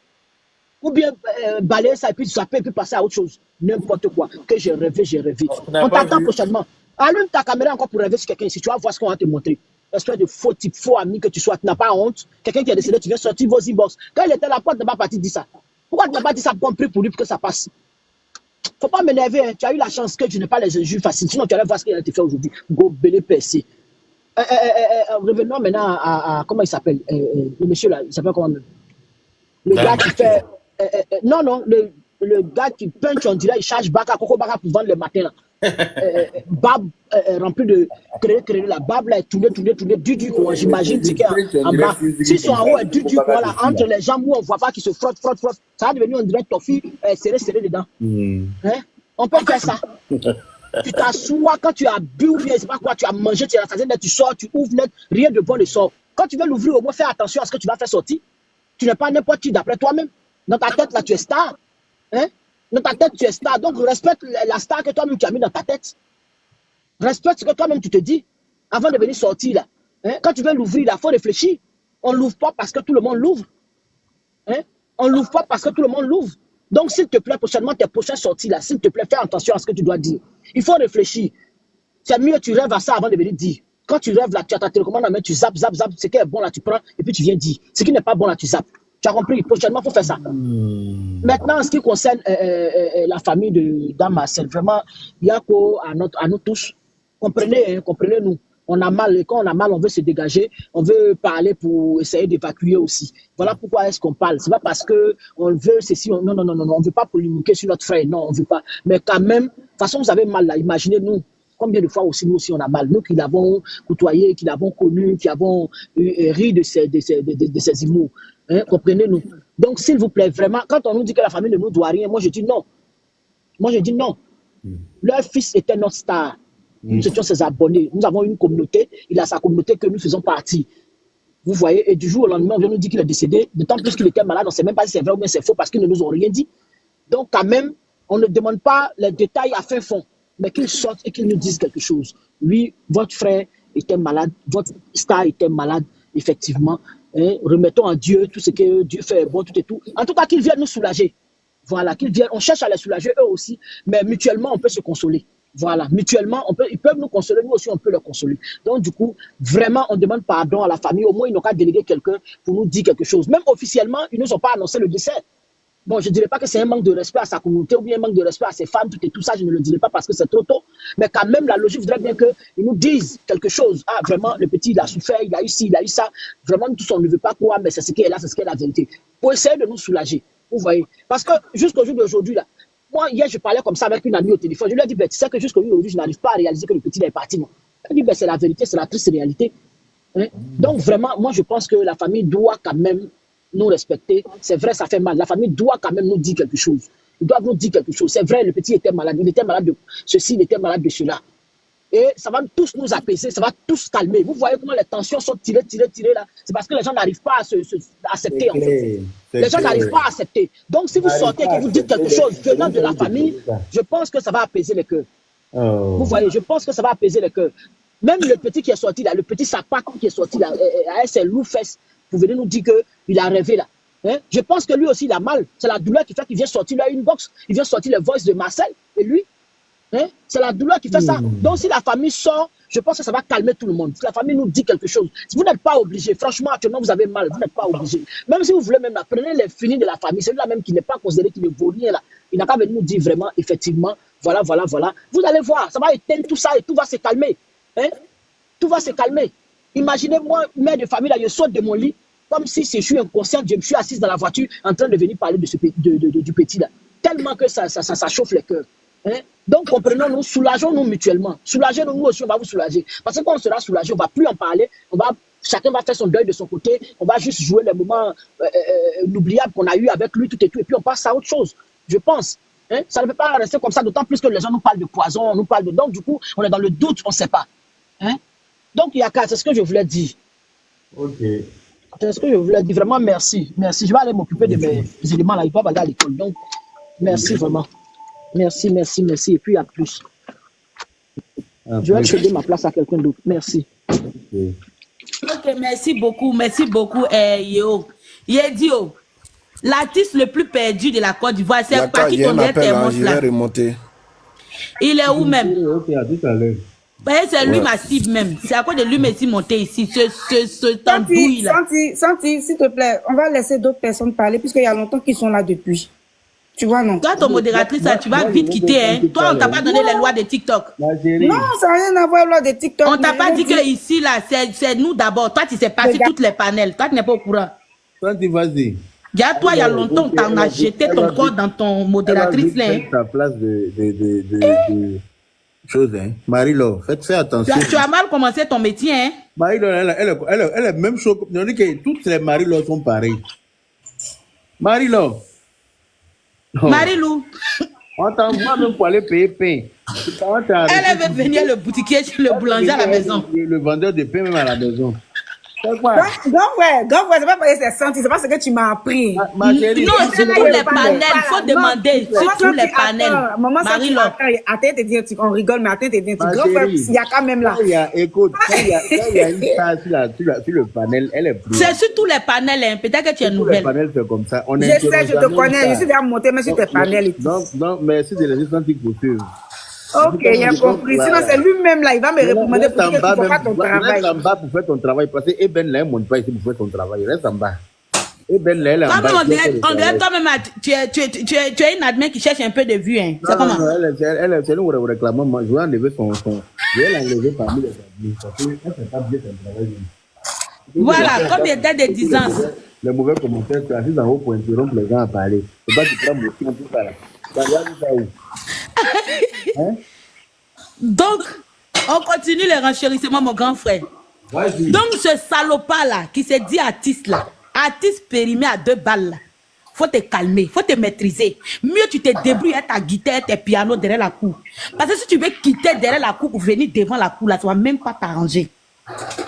Ou bien balayer ça et puis zapper et puis passer à autre chose. N'importe quoi. Que j'ai rêvé, j'ai rêvé. On t'attend prochainement. Allume ta caméra encore pour rêver sur quelqu'un ici. Tu vas voir ce qu'on va te montrer. Espèce de faux type, faux ami que tu sois. Tu n'as pas honte. Quelqu'un qui est décédé, tu viens sortir vos inbox. Quand il était là, pourquoi tu n'as pas parti dire ça? Pourquoi tu n'as pas dit ça compris pour lui pour que ça passe? Faut pas m'énerver. Hein. Tu as eu la chance que je n'ai pas les injures faciles. Sinon, tu allais voir ce qu'il a été fait aujourd'hui. Go, belé, percé. Revenons maintenant à comment il s'appelle? Le monsieur là, il s'appelle comment? Le gars qui fait. Non, le gars qui punch, on dirait, il charge Baka, Coco Baka pour vendre le matin. Bab rempli de créer la Bab là, est tournée, du quoi. J'imagine, c'est qu'en bas, si son en haut est du quoi là, entre les jambes où on voit pas qu'il se frotte, ça va devenir, on dirait, toffee serré dedans. Hein? On peut faire ça. Tu t'assois quand tu as bu ou bien, c'est pas quoi, tu as mangé, tu as rassasié, tu sors, tu ouvres net, rien de bon ne sort. Quand tu veux l'ouvrir, au moins fais attention à ce que tu vas faire sortir. Tu n'es pas n'importe qui d'après toi-même. Dans ta tête, là, tu es star. Hein? Dans ta tête, tu es star. Donc, respecte la star que toi-même tu as mis dans ta tête. Respecte ce que toi-même tu te dis avant de venir sortir là. Hein? Quand tu veux l'ouvrir, il faut réfléchir. On ne l'ouvre pas parce que tout le monde l'ouvre. Hein? On ne l'ouvre pas parce que tout le monde l'ouvre. Donc, s'il te plaît, prochainement, tes prochaines sorties là, s'il te plaît, fais attention à ce que tu dois dire. Il faut réfléchir. C'est mieux que tu rêves à ça avant de venir dire. Quand tu rêves là, tu as ta télécommande, mais tu zappes. Ce qui est bon là, tu prends et puis tu viens dire. Ce qui n'est pas bon là, tu zappes. Tu as compris? Prochainement, il faut faire ça. Maintenant, en ce qui concerne la famille de Dame Marcel, vraiment, il y a quoi à nous tous. Comprenez-nous. On a mal, et quand on a mal, on veut se dégager, on veut parler pour essayer d'évacuer aussi. Voilà pourquoi est-ce qu'on parle. C'est pas parce qu'on veut ceci, non, on ne veut pas polémiquer sur notre frère, non, on ne veut pas. Mais quand même, de toute façon, vous avez mal là, imaginez-nous. Combien de fois aussi nous aussi on a mal, nous qui l'avons côtoyé, qui l'avons connu, qui avons ri de ces humours. Hein, comprenez-nous. Donc, s'il vous plaît, vraiment, quand on nous dit que la famille ne nous doit rien, moi je dis non. Leur fils était notre star. Nous étions ses abonnés. Nous avons une communauté. Il a sa communauté que nous faisons partie. Vous voyez, et du jour au lendemain, on vient nous dire qu'il est décédé. D'autant plus qu'il était malade, on ne sait même pas si c'est vrai ou bien c'est faux parce qu'ils ne nous ont rien dit. Donc, quand même, on ne demande pas les détails à fin fond, mais qu'ils sortent et qu'ils nous disent quelque chose. Oui, votre frère était malade, votre star était malade, effectivement. Hein, remettons en Dieu tout ce que Dieu fait bon, tout et tout. En tout cas, qu'ils viennent nous soulager. Voilà, qu'ils viennent. On cherche à les soulager eux aussi, mais mutuellement, on peut se consoler. Voilà, mutuellement, ils peuvent nous consoler, nous aussi, on peut les consoler. Donc, du coup, vraiment, on demande pardon à la famille. Au moins, ils n'ont qu'à déléguer quelqu'un pour nous dire quelque chose. Même officiellement, ils ne nous ont pas annoncé le décès. Bon, je ne dirais pas que c'est un manque de respect à sa communauté ou bien un manque de respect à ses femmes, tout ça, je ne le dirais pas parce que c'est trop tôt. Mais quand même, la logique voudrait bien qu'ils nous disent quelque chose. Ah, vraiment, le petit, il a souffert, il a eu ci, il a eu ça. Vraiment, tout ça, on ne veut pas croire, mais c'est ce qui est là, c'est ce qui est la vérité. Pour essayer de nous soulager. Vous voyez? Parce que jusqu'au jour d'aujourd'hui, là, moi, hier, je parlais comme ça avec une amie au téléphone. Je lui ai dit, ben, tu sais que jusqu'au jour d'aujourd'hui, je n'arrive pas à réaliser que le petit est parti. Elle dit, ben, c'est la vérité, c'est la triste réalité. Hein? Donc, vraiment, moi, je pense que la famille doit quand même nous respecter. C'est vrai, ça fait mal. La famille doit quand même nous dire quelque chose. Ils doivent nous dire quelque chose. C'est vrai, le petit était malade. Il était malade de ceci, il était malade de cela. Et ça va tous nous apaiser, ça va tous calmer. Vous voyez comment les tensions sont tirées là. C'est parce que les gens n'arrivent pas à accepter, en fait. Les gens n'arrivent pas à accepter. Donc, si vous sortez et que vous dites quelque chose venant de la famille, je pense que ça va apaiser les cœurs. Vous voyez, je pense que ça va apaiser les cœurs. Même le petit qui est sorti là, le petit Sapak qui est sorti là, avec ses loups fesses, vous venez nous dire qu'il a rêvé là. Hein? Je pense que lui aussi, il a mal. C'est la douleur qui fait qu'il vient sortir là une box. Il vient sortir les voices de Marcel. Et lui, hein? C'est la douleur qui fait ça. Donc, si la famille sort, je pense que ça va calmer tout le monde. Si la famille nous dit quelque chose, si vous n'êtes pas obligé, franchement, actuellement, vous avez mal, vous n'êtes pas obligé. Même si vous voulez même, prenez les finis de la famille, celui-là même qui n'est pas considéré, qui ne vaut rien là. Il n'a qu'à venir nous dire vraiment, effectivement, voilà. Vous allez voir, ça va éteindre tout ça et tout va se calmer. Hein? Tout va se calmer. Imaginez-moi, mère de famille, là, je saute de mon lit, comme si je suis inconsciente, je me suis assise dans la voiture en train de venir parler de du petit là. Tellement que ça chauffe les cœurs. Hein? Donc, comprenons-nous, soulageons-nous mutuellement. Soulagez-nous, nous aussi, on va vous soulager. Parce que quand on sera soulagé, on ne va plus en parler. Chacun va faire son deuil de son côté. On va juste jouer les moments inoubliables qu'on a eu avec lui, tout et tout. Et puis, on passe à autre chose, je pense. Hein? Ça ne peut pas rester comme ça, d'autant plus que les gens nous parlent de poison, nous parlent de... Donc, du coup, on est dans le doute, on ne sait pas. Hein? Donc, Yaka, c'est ce que je voulais dire. Ok. C'est ce que je voulais dire. Vraiment, merci. Merci. Je vais aller m'occuper de mes éléments là. Ils peuvent aller à l'école. Donc, merci vraiment. Merci. Et puis, à plus. Je vais céder ma place à quelqu'un d'autre. Merci. Ok, merci beaucoup. Yo. Yedio, l'artiste le plus perdu de la Côte d'Ivoire, c'est pas qui connaît tes monstres là. Il est où même? Ok, à tout à l'heure. C'est lui ma cible même. C'est à cause de lui merci monté ici. Ce tambouille là. Santi, s'il te plaît, on va laisser d'autres personnes parler puisqu'il y a longtemps qu'ils sont là depuis. Tu vois, non? Toi, ton modératrice, tu vas vite quitter. Hein. Toi, on t'a pas donné les lois de TikTok. Non, ça n'a rien à voir avec les lois de TikTok. On t'a pas dit que ici, là, c'est nous d'abord. Toi, tu sais passer toutes les panels. Toi, tu n'es pas au courant. Santi, vas-y. Déjà, toi, il y a longtemps, t'en as jeté ton corps dans ton modératrice là. Ta place de chose, hein. Marie-Laure, fais attention. Tu as mal commencé ton métier, hein. Marie-Laure, elle est même chose. On dit que toutes les Marie-Laure sont pareilles. Marie-Laure. Marie-Lou. On t'envoie même pour aller payer pain. Elle veut venir le boutiquier chez le boulanger à la maison. Le vendeur de pain même à la maison. Grand frère, c'est pas parce que c'est senti, c'est pas ce que tu m'as appris. Non, c'est tous les panels, il faut demander. C'est tous les panels. Maman, Marie-Laure. Attends, te dire, on rigole, mais attends, te dire, grand frère, il y a quand même là. Écoute, il y a une star sur le panel, elle est plus. C'est sur tous les panels, hein. Peut-être que tu es nouvelle. Les panels, c'est comme ça. Je sais, je te connais, je suis déjà monté, mais sur tes panels. Donc, merci de laisser Santi pour suivre. Ok, il a compris. Sinon, c'est lui-même là, il va me réprimander pour dire que tu ne fais pas ton travail. Reste en bas pour faire ton travail, parce que Eben là, il ne monte pas ici pour faire ton travail. Reste en bas. Eben là, elle est en bas. On dirait toi-même, tu es une admin qui cherche un peu de vue. Hein. C'est comment? C'est nous qui réclamons. Moi, je vais enlever son. Je vais l'enlever parmi les admins. Parce qu'elle ne fait pas bien son travail. Voilà, comme il était de 10 ans. Les mauvais commentaires, tu es assis en haut pour interrompre les gens à parler. C'est pas que tu prends mon film tout ça là. Hein? Donc, on continue les renchérissements, mon grand frère. Donc, ce salopard là, qui se dit artiste là, artiste périmé à 2 balles là, faut te calmer, faut te maîtriser. Mieux tu te débrouilles avec ta guitare, tes pianos derrière la cour. Parce que si tu veux quitter derrière la cour pour venir devant la cour là, ça va même pas t'arranger.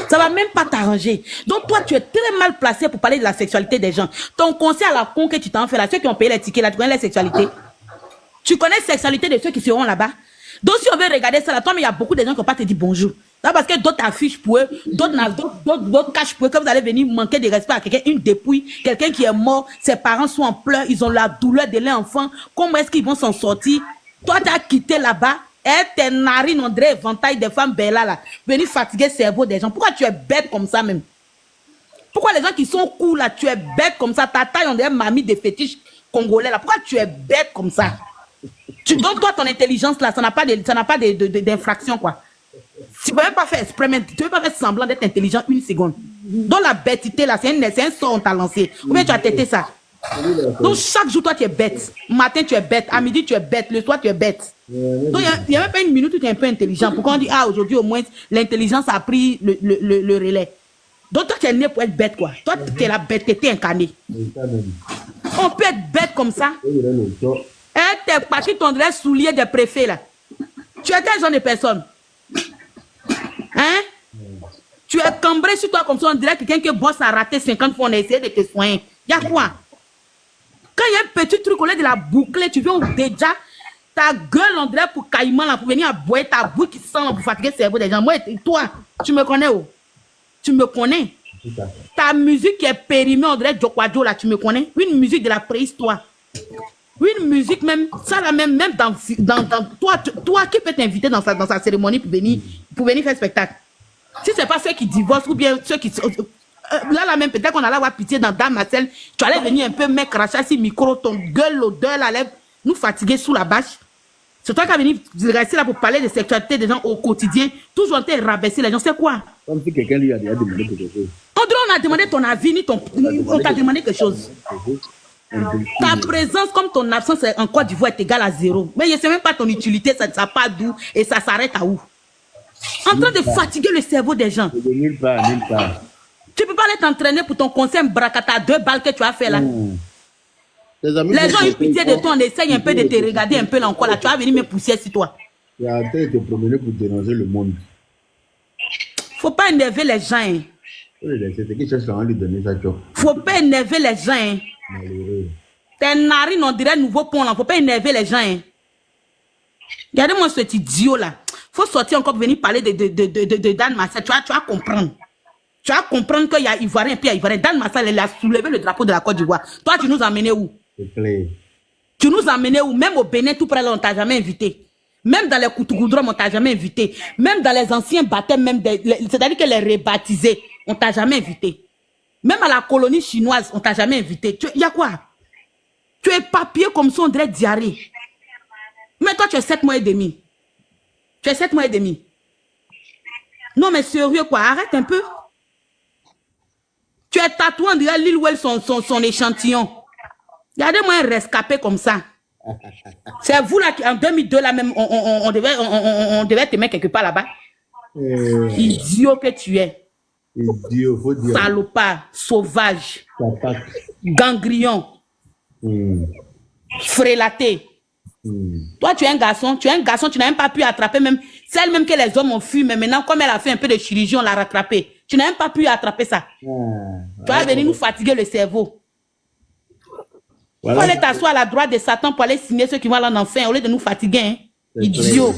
Ça va même pas t'arranger. Donc toi, tu es très mal placé pour parler de la sexualité des gens. Ton conseil à la con que tu t'en fais là, ceux qui ont payé les tickets là, tu connais la sexualité. Tu connais la sexualité de ceux qui seront là-bas. Donc si on veut regarder ça là, toi, mais il y a beaucoup de gens qui n'ont pas te dit bonjour. Là, parce que d'autres affichent pour eux, d'autres cachent pour eux, que vous allez venir manquer de respect à quelqu'un, une dépouille, quelqu'un qui est mort, ses parents sont en pleurs, ils ont la douleur de leur enfant. Comment est-ce qu'ils vont s'en sortir? Toi, tu as quitté là-bas, et tes narines, on dirait éventail des femmes belles là, venir fatiguer le cerveau des gens. Pourquoi tu es bête comme ça même? Pourquoi les gens qui sont cool là, tu es bête comme ça, ta taille, on dirait mamie des fétiches, Congolais là. Pourquoi tu es bête comme ça? Tu donnes toi ton intelligence là, ça n'a pas d'infraction quoi. Tu ne peux même pas faire experiment, tu ne peux pas faire semblant d'être intelligent une seconde. Donc la bêtité là, c'est un sort on t'a lancé. Ou bien tu as têté ça. Donc chaque jour toi tu es bête. Matin tu es bête, à midi tu es bête, le soir tu es bête. Donc il n'y a même pas une minute où tu es un peu intelligent. Pourquoi on dit ah aujourd'hui au moins l'intelligence a pris le relais. Donc toi tu es né pour être bête quoi. Toi tu es la bêteté incarnée. On peut être bête comme ça. T'es parti ton vrai soulier de préfet là. Tu es quel genre de personne? Hein? Tu es cambré sur toi comme ça, on dirait que quelqu'un qui bosse a raté 50 fois, on a essayé de te soigner. Y'a quoi? Quand il y a un petit truc au lieu de la boucler, tu viens déjà, ta gueule on dirait pour caïman là, pour venir à boire ta bouche qui sent pour fatiguer le cerveau des gens. Moi, toi, tu me connais où? Tu me connais? Ta musique qui est périmée, on dirait Djokwadjo là, tu me connais? Une musique de la préhistoire. Une musique même, ça là même dans toi qui peut t'inviter dans sa cérémonie pour venir faire spectacle. Si c'est pas ceux qui divorcent ou bien ceux qui là même peut-être qu'on allait avoir pitié dans Dame Marcel, tu allais venir un peu mettre cracher si micro, ton gueule, l'odeur, la lèvre, nous fatiguer sous la bâche. C'est toi qui as venu rester là pour parler de sexualité des gens au quotidien, toujours en train de rabaisser les gens, c'est quoi? Comme si quelqu'un lui a demandé quelque chose. On a demandé ton avis, on t'a demandé quelque chose. Ta présence comme ton absence en Côte d'Ivoire est égale à 0. Mais je ne sais même pas ton utilité, ça ne part d'où et ça s'arrête à où. En train de fatiguer le cerveau des gens. Nulle part, nulle part. Tu ne peux pas aller t'entraîner pour ton conseil Bracata, 2 balles que tu as fait là. Les gens ont eu pitié de toi, on essaye un peu de te regarder un peu là encore là. Tu vas venir me pousser sur toi. Tu as en train de te promener pour dénoncer le monde. Faut pas énerver les gens. Hein. C'est qui cherche à lui donner ça, job. Faut pas énerver les gens. Hein. Malheureux. Tes narines, on dirait nouveau pont là. Faut pas énerver les gens. Hein. Regardez-moi cet idiot là. Faut sortir encore pour venir parler de Dan Marcel. Tu vas comprendre. Tu vas comprendre qu'il y a Ivoirien et puis il y a Ivoirien. Dan Marcel, il a soulevé le drapeau de la Côte d'Ivoire. Toi, tu nous as emmenés où? C'est clair. Tu nous as emmenés où? Même au Bénin, tout près là, on t'a jamais invité. Même dans les Koutougoudrom, on t'a jamais invité. Même dans les anciens baptêmes, c'est-à-dire que les rebaptisés, on t'a jamais invité. Même à la colonie chinoise, on t'a jamais invité. Il y a quoi? Tu es papier comme ça, on dirait diarrhée. Mais toi, tu es 7 mois et demi. Tu es 7 mois et demi. Non, mais sérieux quoi, arrête un peu. Tu es tatoué, on dirait Lil Well son échantillon. Regardez-moi un rescapé comme ça. C'est vous là qui, en 2002, là même, on devait te mettre quelque part là-bas. Idiot que tu es. Idiot, faut dire. Salopard, sauvage, gangrillon, frélaté. Toi, tu es un garçon, tu n'as même pas pu attraper même celle même que les hommes ont fui, mais maintenant, comme elle a fait un peu de chirurgie, on l'a rattrapée. Tu n'as même pas pu attraper ça. Tu vas venir nous fatiguer le cerveau. Il faut aller t'asseoir à la droite de Satan pour aller signer ceux qui vont aller en enfer au lieu de nous fatiguer. Hein? Idiot.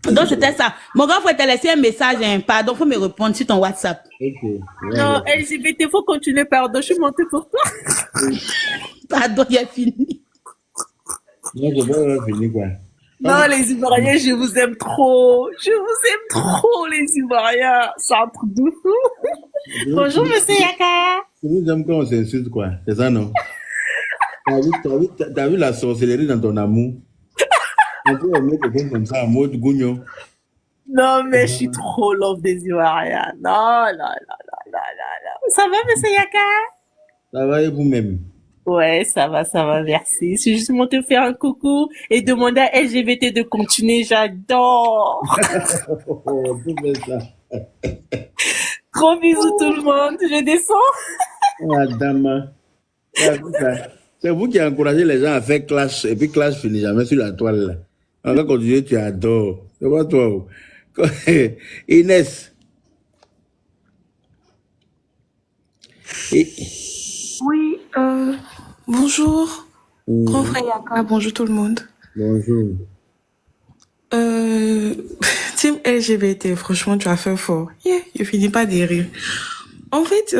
Donc, c'était ça. Mon grand, il faut te laisser un message. Hein? Pardon, il faut me répondre sur ton WhatsApp. Okay. Non, LGBT, il faut continuer. Pardon, je suis montée pour toi. Pardon, il a fini. Non, je vais finir quoi. Non, les Ivoiriens, je vous aime trop. Je vous aime trop, les Ivoiriens. C'est un truc de fou. Bonjour, monsieur Yaka. Tu nous aimes quand on s'insulte, quoi. C'est ça, non? T'as vu la sorcellerie dans ton amour? On peut aimer quelqu'un comme ça, en mode gougnon. Non, mais je suis trop love des Ivoiriens. Non, non, non, non, non, non. Ça va, monsieur Yaka? Ça va et vous-même? Ouais, ça va, merci. C'est juste monter faire un coucou et demander à LGBT de continuer, j'adore. Oh, ça. Gros bisous tout le monde, je descends. Madame, c'est vous qui encouragez les gens à faire clash et puis clash finit jamais sur la toile là. On va continuer, tu adores. C'est pas toi. Inès. Oui, bonjour. Grand frère Yaka, bonjour tout le monde. Bonjour. Team LGBT, franchement, tu as fait fort. Yeah, je finis pas de rire. En fait,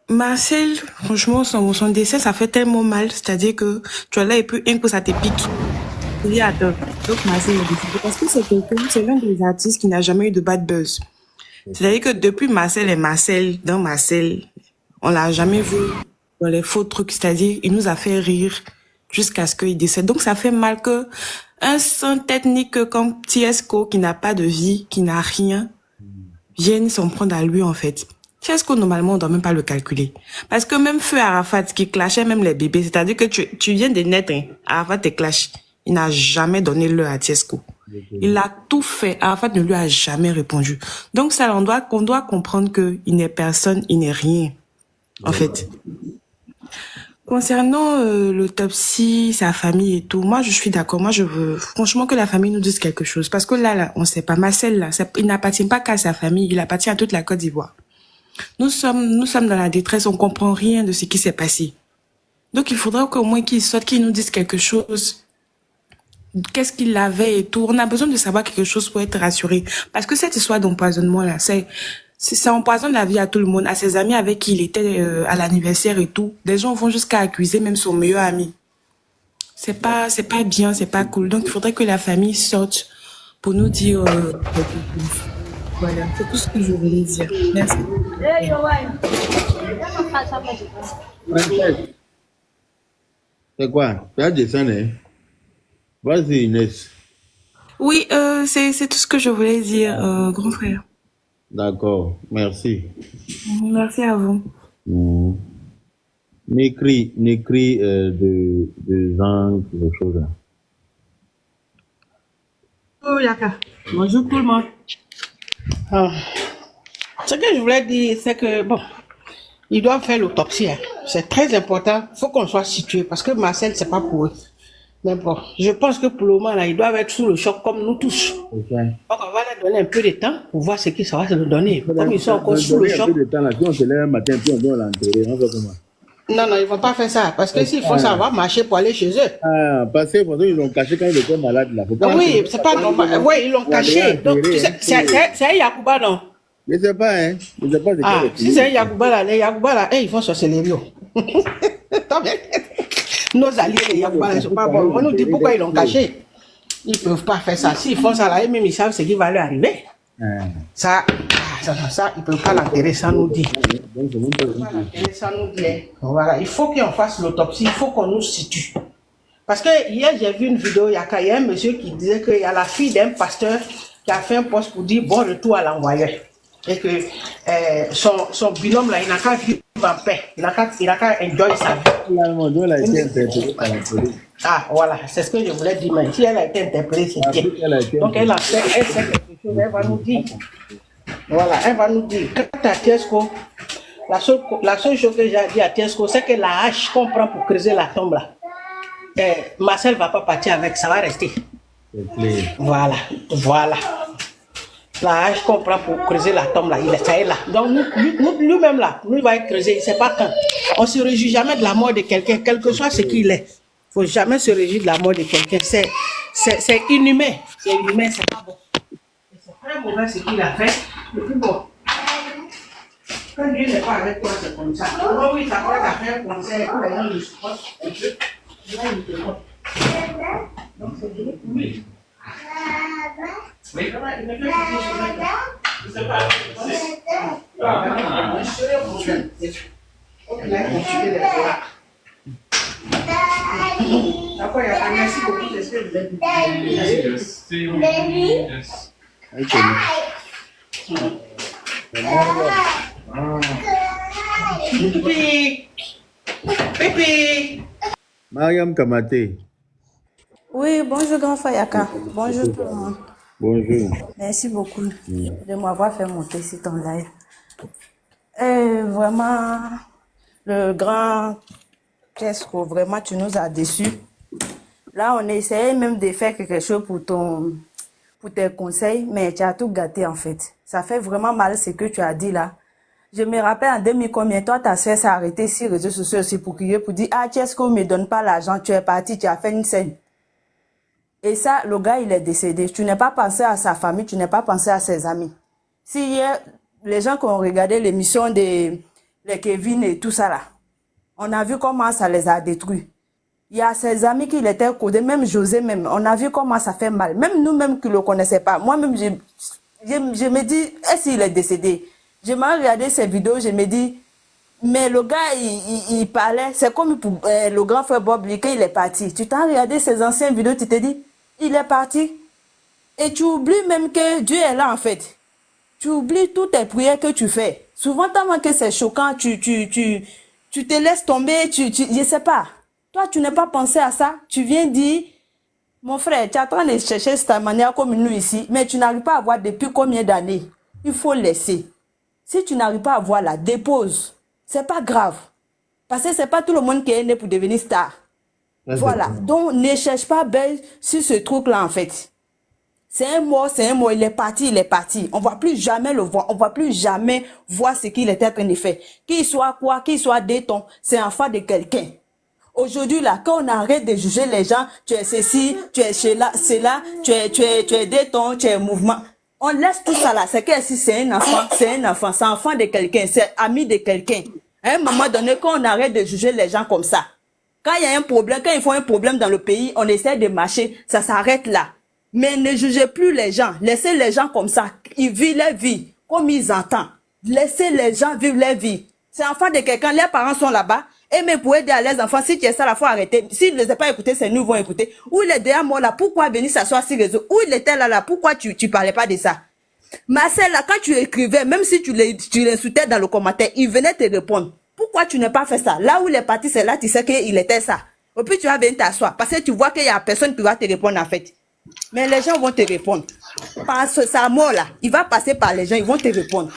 Marcel, franchement, son décès, ça fait tellement mal. C'est-à-dire que tu es là et puis un coup, ça te pique. Oui, attends. Donc, Marcel est décédé parce que c'est l'un des artistes qui n'a jamais eu de bad buzz. C'est-à-dire que depuis Marcel et Marcel, dans Marcel, on l'a jamais vu dans les faux trucs, c'est-à-dire, il nous a fait rire jusqu'à ce qu'il décède. Donc, ça fait mal que un son technique comme Tiesco, qui n'a pas de vie, qui n'a rien, vienne s'en prendre à lui, en fait. Tiesco, normalement, on doit même pas le calculer. Parce que même Feu Arafat, qui clashait même les bébés, c'est-à-dire que tu viens de naître, hein, Arafat te clash. Il n'a jamais donné l'heure à Tiesco. Il a tout fait. Arafat ne lui a jamais répondu. Donc, ça, on doit comprendre qu'il n'est personne, il n'est rien, en fait. Concernant l'autopsie, sa famille et tout, moi je suis d'accord. Moi je veux franchement que la famille nous dise quelque chose. Parce que là on sait pas. Marcel, là, il n'appartient pas qu'à sa famille, il appartient à toute la Côte d'Ivoire. Nous sommes dans la détresse, on comprend rien de ce qui s'est passé. Donc il faudra qu'au moins qu'il sorte, qu'il nous dise quelque chose. Qu'est-ce qu'il avait et tout. On a besoin de savoir quelque chose pour être rassuré. Parce que cette histoire d'empoisonnement là, ça empoisonne la vie à tout le monde, à ses amis avec qui il était à l'anniversaire et tout. Des gens vont jusqu'à accuser même son meilleur ami. C'est pas bien, c'est pas cool. Donc il faudrait que la famille sorte pour nous dire voilà, c'est tout ce que je voulais dire. Merci. C'est quoi? Tu as descendu? Vas-y, Inès. Oui, c'est tout ce que je voulais dire, grand frère. D'accord, merci. Merci à vous. N'écris de gens, quelque chose là. Oh, Yaka. Bonjour tout le monde. Ce que je voulais dire, c'est que, bon, ils doivent faire l'autopsie. Hein. C'est très important. Il faut qu'on soit situé parce que Marcel, c'est pas pour eux. Mais bon, je pense que pour le moment, là, ils doivent être sous le choc comme nous tous. Okay. Donc, on va leur donner un peu de temps pour voir ce que ça va se donner. Comme ils sont encore sous le choc. Un peu de temps, là. Si on se lève un matin, puis on doit l'enterrer, on fait comment? Non, ils ne vont pas faire ça. Parce que s'il faut, ça va marcher pour aller chez eux. Ah, parce que ils l'ont caché quand il était malade, là. Oui, c'est pas normal. Oui, ils l'ont caché. Donc, c'est un Yacouba, non? Je ne sais pas, hein. Je sais pas si c'est un Yacouba, là, les Yacouba, là, ils vont sorceller. Nos alliés, les Yacouba, ils ne sont pas bons. On nous dit pourquoi ils l'ont caché. Ils ne peuvent pas faire ça. S'ils font ça, là, même ils savent ce qui va leur arriver. Ça, ils ne peuvent pas l'enterrer sans nous dire. Voilà, il faut qu'on fasse l'autopsie, il faut qu'on nous situe. Parce que hier, j'ai vu une vidéo, il y a un monsieur qui disait qu'il y a la fille d'un pasteur qui a fait un poste pour dire bon retour à l'envoyeur. Et que son binôme, là, il n'a qu'à vivre en paix. Il n'a qu'à enjoy sa vie. Ah, voilà, c'est ce que je voulais dire. Mais si elle a été interpellée, c'est bien. Donc, elle sait quelque chose, elle va nous dire. Voilà, elle va nous dire. Quant à Tiesco, la seule chose que j'ai dit à Tiesco, c'est que la hache qu'on prend pour creuser la tombe, là, Marcel ne va pas partir avec, ça va rester. Voilà. La hache qu'on prend pour creuser la tombe, là, ça est là. Donc, nous-mêmes, là, nous, il va être creusé, il ne sait pas quand. On ne se réjouit jamais de la mort de quelqu'un, quel que soit ce qu'il est. Il ne faut jamais se réjouir de la mort de quelqu'un. C'est inhumain. C'est inhumain, c'est pas bon. C'est très mauvais ce qu'il a fait. Et puis bon, quand Dieu n'est pas avec toi, c'est comme ça. Oui, ça va faire un conseil pour les gens le supportent un peu. Là, il te voit. Donc, c'est bien. Oui. Oui. Il ne fait pas de choses. Je ne sais pas. Je serai au prochain. Ok, là, il faut tuer les fois. D'accord, merci beaucoup. C'est ce que vous êtes dit. Pipi. Mariam Kamate. Oui, bonjour grand frère Yaka. Bonjour tout le monde. Bonjour. Merci beaucoup de m'avoir fait monter sur ton live. Vraiment, le grand Tiesco, vraiment tu nous as déçus. Là, on essayait même de faire quelque chose pour tes conseils, mais tu as tout gâté en fait. Ça fait vraiment mal ce que tu as dit là. Je me rappelle en 2000 combien, toi, ta soeur s'est arrêtée sur les réseaux sociaux aussi pour crier, pour dire, ah, Tiesco ne me donne pas l'argent, tu es parti, tu as fait une scène. Et ça, le gars, il est décédé. Tu n'as pas pensé à sa famille, tu n'as pas pensé à ses amis. Si hier, les gens qui ont regardé l'émission de les Kevin et tout ça là, on a vu comment ça les a détruits. Il y a ses amis qui l'étaient codés, même José même, on a vu comment ça fait mal. Même nous-mêmes qui ne le connaissaient pas. Moi-même, je me dis, est-ce qu'il est décédé? Je m'ai regardé ces vidéos, je me dis, Mais le gars, il parlait, c'est comme pour, le grand frère Bob, lui, quand il est parti. Tu t'as regardé ses anciennes vidéos, tu te dis, il est parti. Et tu oublies même que Dieu est là, en fait. Tu oublies toutes tes prières que tu fais. Souvent, tellement que c'est choquant, tu te laisses tomber, je sais pas. Toi, tu n'as pas pensé à ça. Tu viens dire, mon frère, tu es en train de chercher cette manière comme nous ici, mais tu n'arrives pas à voir depuis combien d'années. Il faut laisser. Si tu n'arrives pas à voir là, dépose. C'est pas grave. Parce que c'est pas tout le monde qui est né pour devenir star. Voilà. Donc, ne cherche pas belle sur ce truc-là, en fait. C'est un mot, il est parti, il est parti. On ne va plus jamais le voir, on ne va plus jamais voir ce qu'il était en train de faire. Qu'il soit quoi, qu'il soit déton, c'est enfant de quelqu'un. Aujourd'hui, là, quand on arrête de juger les gens, tu es ceci, tu es cela, c'est là, tu es déton, tu es mouvement. On laisse tout ça là, c'est que si c'est un enfant, c'est enfant de quelqu'un, c'est ami de quelqu'un. À un moment donné, quand on arrête de juger les gens comme ça, quand il y a un problème, quand ils font un problème dans le pays, on essaie de marcher, ça s'arrête là. Mais ne jugez plus les gens. Laissez les gens comme ça. Ils vivent leur vie comme ils entendent. Laissez les gens vivre leur vie. C'est enfant de quelqu'un. Les parents sont là-bas. Et même pour aider à les enfants, si tu es ça, il faut arrêter. S'ils ne les ont pas écoutés, c'est nous qui vont écouter. Où il est déjà mort là, pourquoi venir s'asseoir sur les réseaux? Où il était là, pourquoi tu parlais pas de ça? Marcel, là, quand tu écrivais, même si tu l'insultais dans le commentaire, il venait te répondre. Pourquoi tu n'as pas fait ça? Là où il est parti, c'est là, tu sais qu'il était ça. Et puis tu vas venir t'asseoir. Parce que tu vois qu'il y a personne qui va te répondre en fait. Mais les gens vont te répondre. Parce que sa mort là, il va passer par les gens, ils vont te répondre.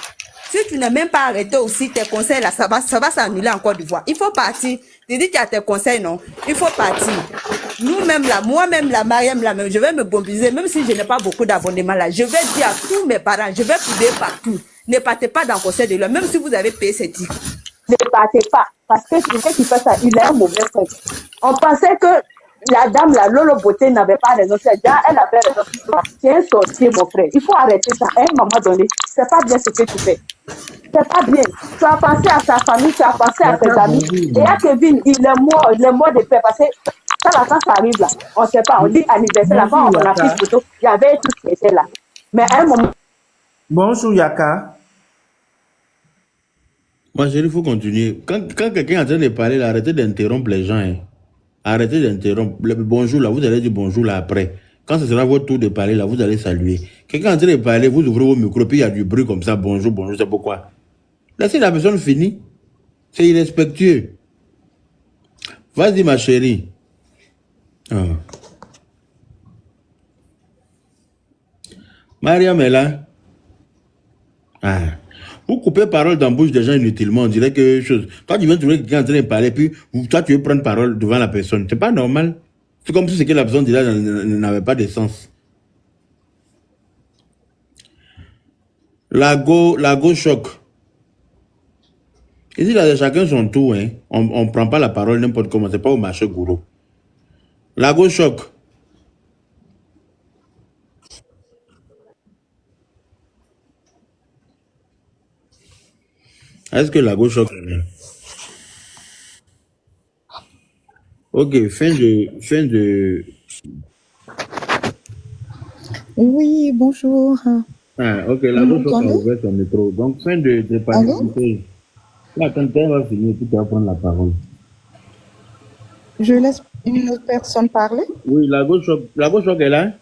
Si tu n'as même pas arrêté aussi tes conseils là, ça va s'annuler en Côte d'Ivoire. Il faut partir. Tu dis qu'il y a tes conseils, non? Il faut partir. Nous-mêmes là, moi-même là, Mariam là, même, je vais me mobiliser, même si je n'ai pas beaucoup d'abonnements là. Je vais dire à tous mes parents, je vais courir partout. Ne partez pas dans le conseil de l'homme, même si vous avez payé ces titres. Ne partez pas. Parce que quelqu'un qui fait ça, il est un mauvais frère. On pensait que la dame, la Lolo Beauté, n'avait pas raison. Elle avait raison. Tu es un sorcier, mon frère. Il faut arrêter ça à un moment donné. C'est pas bien ce que tu fais. C'est pas bien. Tu as pensé à sa famille, tu as pensé à tes amis. Et à Kevin, il est mort de paix. Parce que ça, là, quand ça arrive là, on ne sait pas. On dit anniversaire, là, quand on a pris photo, il y avait tout qui était là. Mais à un moment. Bonjour, Yaka. Moi, il faut continuer. Quand quelqu'un est en train de parler, là, arrêtez d'interrompre les gens. Hein. Arrêtez d'interrompre. Le bonjour, là, vous allez dire bonjour, là, après. Quand ce sera votre tour de parler, là, vous allez saluer. Quelqu'un est en train de parler, vous ouvrez vos micros, puis il y a du bruit comme ça, bonjour, bonjour, c'est pourquoi. Laissez la personne finir. C'est irrespectueux. Vas-y, ma chérie. Ah. Mariam est là. Ah. Vous coupez parole dans la bouche des gens inutilement, on dirait que chose. Toi, tu viens trouver quelqu'un en train de parler, puis toi, tu veux prendre parole devant la personne. C'est pas normal. C'est comme si ce que la personne dit là n'avait pas de sens. La go choc. Ici, là, chacun son tour. Hein. On ne prend pas la parole n'importe comment. C'est pas au marché gourou. La go choc. Est-ce que la gauche choc est là? Ok, fin de... Oui, bonjour. Ah, ok, la gauche choc a ouvert son micro. Donc, fin de panélisation. Là, quand elle va finir, tu vas prendre la parole. Je laisse une autre personne parler? Oui, la gauche choc est là?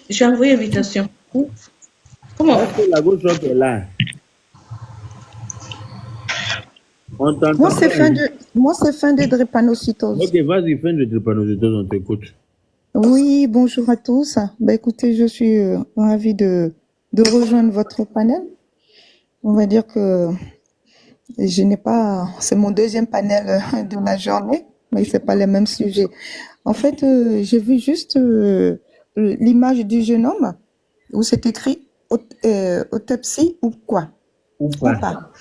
J'ai envoyé invitation. Comment? Est-ce que la gauche choc est là? Moi, c'est fin de drépanocytose. Ok, vas-y, fin de drépanocytose, on t'écoute. Oui, bonjour à tous. Ben, écoutez, je suis ravie de rejoindre votre panel. On va dire que je n'ai pas... C'est mon deuxième panel de la journée, mais c'est pas les mêmes sujets. En fait, j'ai vu juste l'image du jeune homme où c'est écrit autopsie ou quoi? Ou pas.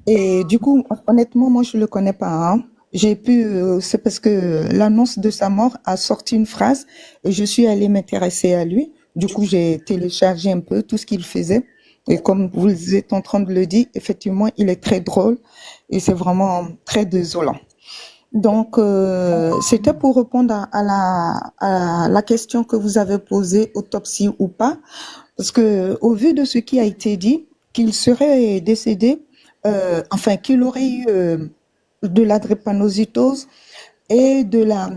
Et du coup, honnêtement, moi, je le connais pas. Hein. C'est parce que l'annonce de sa mort a sorti une phrase et je suis allée m'intéresser à lui. Du coup, j'ai téléchargé un peu tout ce qu'il faisait. Et comme vous êtes en train de le dire, effectivement, il est très drôle et c'est vraiment très désolant. Donc, c'était pour répondre à la question que vous avez posée, autopsie ou pas. Parce que, au vu de ce qui a été dit, qu'il serait décédé enfin, qu'il aurait eu de la drépanocytose et de la,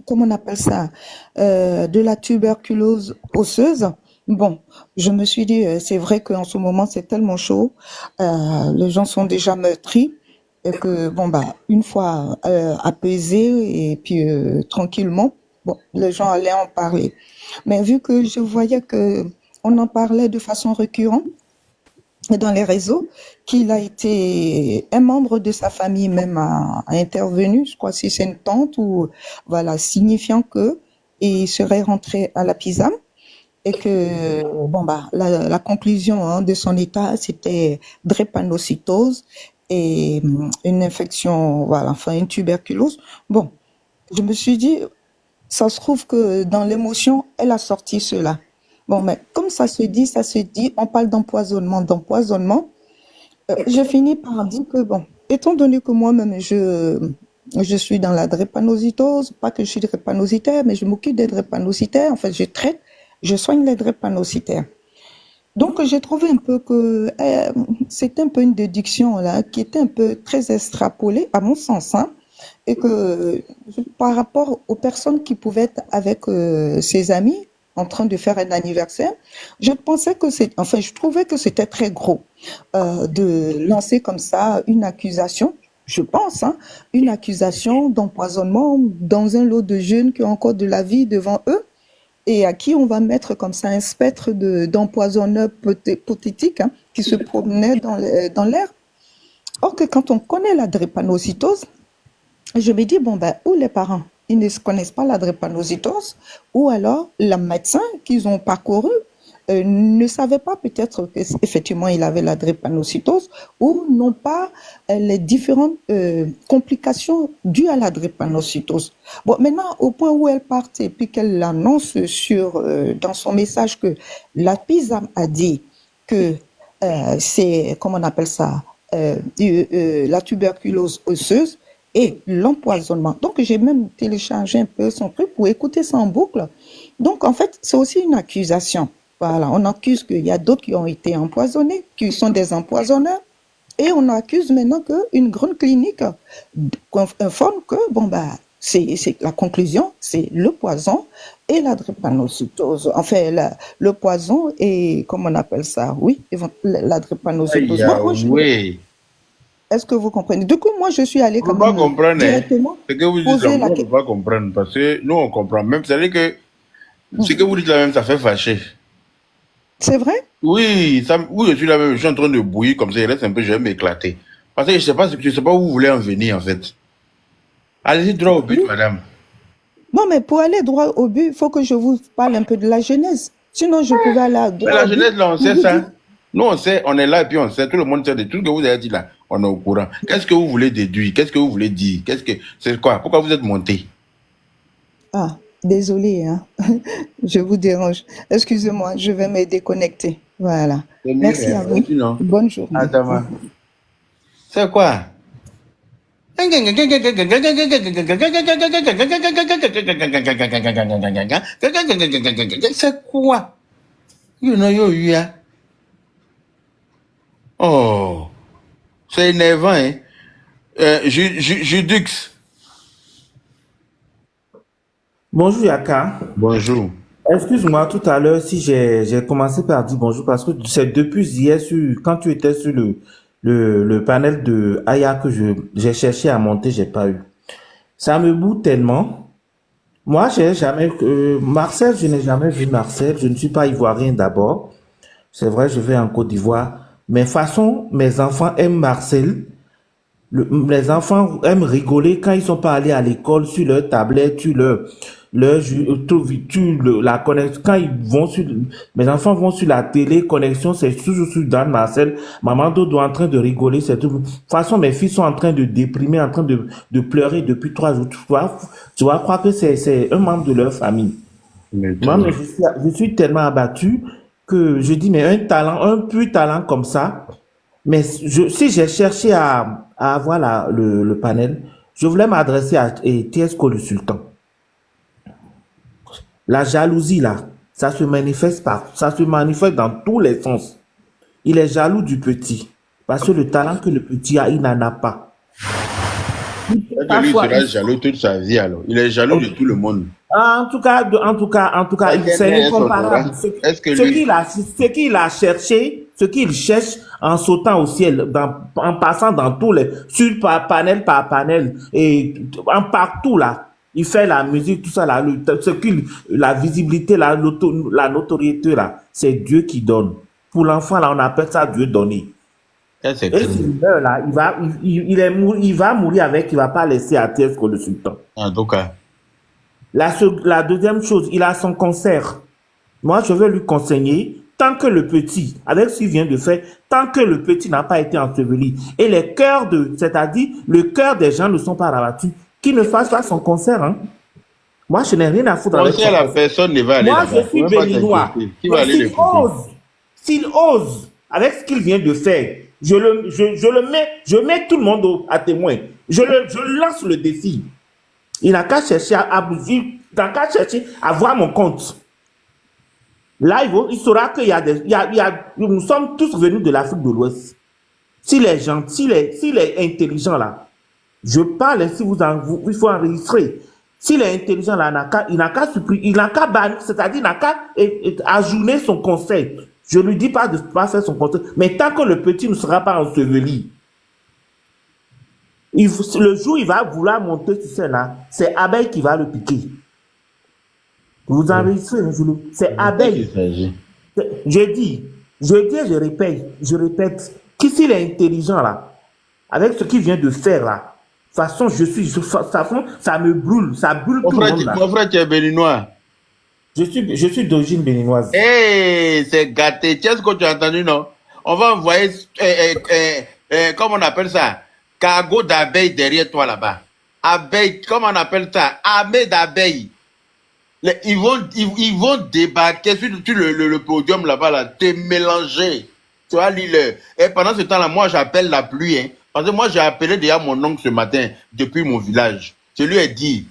comment on appelle ça, de la tuberculose osseuse. Bon, je me suis dit, c'est vrai qu'en ce moment, c'est tellement chaud, les gens sont déjà meurtris, et que, bon, bah, une fois apaisés et puis tranquillement, bon, les gens allaient en parler. Mais vu que je voyais que on en parlait de façon récurrente, dans les réseaux, qu'il a été un membre de sa famille même a intervenu, je crois si c'est une tante ou voilà, signifiant que il serait rentré à la PISAM et que bon bah la conclusion de son état c'était drépanocytose et une infection voilà, enfin une tuberculose. Bon, je me suis dit ça se trouve que dans l'émotion elle a sorti cela. Bon, mais comme ça se dit, on parle d'empoisonnement. Je finis par dire que, bon, étant donné que moi-même, je suis dans la drépanocytose, pas que je suis drépanocytaire, mais je m'occupe des drépanocytaires. En fait, je soigne les drépanocytaires. Donc, j'ai trouvé un peu que c'était un peu une déduction là, qui était un peu très extrapolée, à mon sens, hein, et que par rapport aux personnes qui pouvaient être avec ses amis, en train de faire un anniversaire, je trouvais que c'était très gros de lancer comme ça une accusation, je pense, hein, une accusation d'empoisonnement dans un lot de jeunes qui ont encore de la vie devant eux et à qui on va mettre comme ça un spectre d'empoisonneur hypothétique hein, qui se promenait dans l'air. Or que quand on connaît la drépanocytose, je me dis, bon, ben, où les parents ils ne connaissent pas la drépanocytose, ou alors le médecin qu'ils ont parcouru ne savait pas peut-être qu'effectivement il avait la drépanocytose, ou non pas les différentes complications dues à la drépanocytose. Bon, maintenant, au point où elle part et puis qu'elle annonce dans son message que la PISAM a dit que c'est, comment on appelle ça, la tuberculose osseuse, et l'empoisonnement. Donc, j'ai même téléchargé un peu son truc pour écouter ça en boucle. Donc, en fait, c'est aussi une accusation. Voilà, on accuse qu'il y a d'autres qui ont été empoisonnés, qui sont des empoisonneurs, et on accuse maintenant qu'une grande clinique informe que, bon, bah, c'est la conclusion, c'est le poison et la drépanocytose. Enfin, le poison et, comment on appelle ça? Oui, la drépanocytose. Oui. Est-ce que vous comprenez? Du coup, moi, je suis allée On ne peut pas comprendre. directement Ce que vous dites, poser on ne peut pas comprendre parce que nous, on comprend. Même, c'est-à-dire que ce que vous dites là même, ça fait fâcher. C'est vrai? Oui, oui, je suis là même, je suis en train de bouillir comme ça, il reste un peu, je vais m'éclater. Parce que je ne sais pas où vous voulez en venir, en fait. Allez-y droit au but, madame. Non, mais pour aller droit au but, il faut que je vous parle un peu de la genèse. Sinon, je pouvais aller droit Mais la au but. jeunesse, là, on sait ça. Nous, on sait, on est là et puis on sait, tout le monde sait de tout ce que vous avez dit là, on est au courant. Qu'est-ce que vous voulez déduire? Qu'est-ce que vous voulez dire? C'est quoi? Pourquoi vous êtes monté? Ah, désolé, hein. Je vous dérange. Excusez-moi, je vais me déconnecter. Voilà. Merci à vous. Bonne journée. Adama. C'est quoi? C'est quoi? You know, yeah. Oh, c'est énervant, hein? Judux. Bonjour Yaka. Bonjour. Excuse-moi tout à l'heure si j'ai commencé par dire bonjour parce que c'est depuis hier quand tu étais sur le panel de Aya que j'ai cherché à monter, j'ai pas eu. Ça me boue tellement. Moi, j'ai jamais Marcel, je n'ai jamais vu Marcel. Je ne suis pas ivoirien d'abord. C'est vrai, je vais en Côte d'Ivoire. Mais façon, mes enfants aiment Marcel. Les enfants aiment rigoler quand ils sont pas allés à l'école sur leur tablette, sur la connexion. Quand ils vont mes enfants vont sur la télé, connexion, c'est toujours sur Dan Marcel. Maman Dodo en train de rigoler, c'est tout. De toute façon, mes filles sont en train de déprimer, en train de pleurer depuis 3 jours. Tu vas croire que c'est un membre de leur famille. Moi, mais je suis tellement abattu que je dis, mais un pur talent comme ça, mais si j'ai cherché à avoir le panel, je voulais m'adresser à Tiesco le Sultan. La jalousie, là, ça se manifeste dans tous les sens. Il est jaloux du petit. Parce que le talent que le petit a, il n'en a pas. Lui, il sera jaloux toute sa vie alors. Il est jaloux de tout le monde. En tout cas, c'est incomparable. Ce qu'il a cherché, ce qu'il cherche en sautant au ciel, en passant dans tous les, panel par panel, et partout là, il fait la musique, tout ça là, la visibilité, la notoriété là, c'est Dieu qui donne. Pour l'enfant là, on appelle ça Dieu donné. Et s'il meurt là, il va mourir avec, il va pas laisser à terre que le sultan. En tout cas. La deuxième chose, il a son concert. Moi, je veux lui conseiller, tant que le petit, avec ce qu'il vient de faire, tant que le petit n'a pas été enseveli, et les cœurs c'est-à-dire, le cœur des gens ne sont pas rabattus, qu'il ne fasse pas son concert, hein. Moi, je n'ai rien à foutre avec ça. La personne ne va aller Moi, je suis béninois. S'il ose, avec ce qu'il vient de faire, je mets tout le monde à témoin. Je lance le défi. Il n'a qu'à chercher à voir mon compte. Là, il saura qu'il y a nous sommes tous venus de l'Afrique de l'Ouest. S'il est gentil, s'il est intelligent là, je parle, il faut enregistrer. S'il est intelligent là, il n'a qu'à bannir, c'est-à-dire il n'a qu'à ajourner son conseil. Je ne lui dis pas de ne pas faire son conseil, mais tant que le petit ne sera pas enseveli, le jour où il va vouloir monter sur scène là, c'est Abeille qui va le piquer. Vous enregistrez, c'est Abeille. Je dis, je répète, que s'il est intelligent là, avec ce qu'il vient de faire là, de toute façon, ça me brûle, ça brûle tout le monde là. Mon frère, tu es béninois. Je suis d'origine béninoise. Hey, c'est gâté. Tu sais ce que tu as entendu, non? On va envoyer, comment on appelle ça? Cargo d'abeilles derrière toi là-bas. Abeilles, comment on appelle ça? Armée d'abeilles. Ils vont débarquer sur le podium là-bas, là, te mélanger. Tu vois, et pendant ce temps-là, moi, j'appelle la pluie, hein. Parce que moi, j'ai appelé déjà mon oncle ce matin, depuis mon village. Je lui ai dit,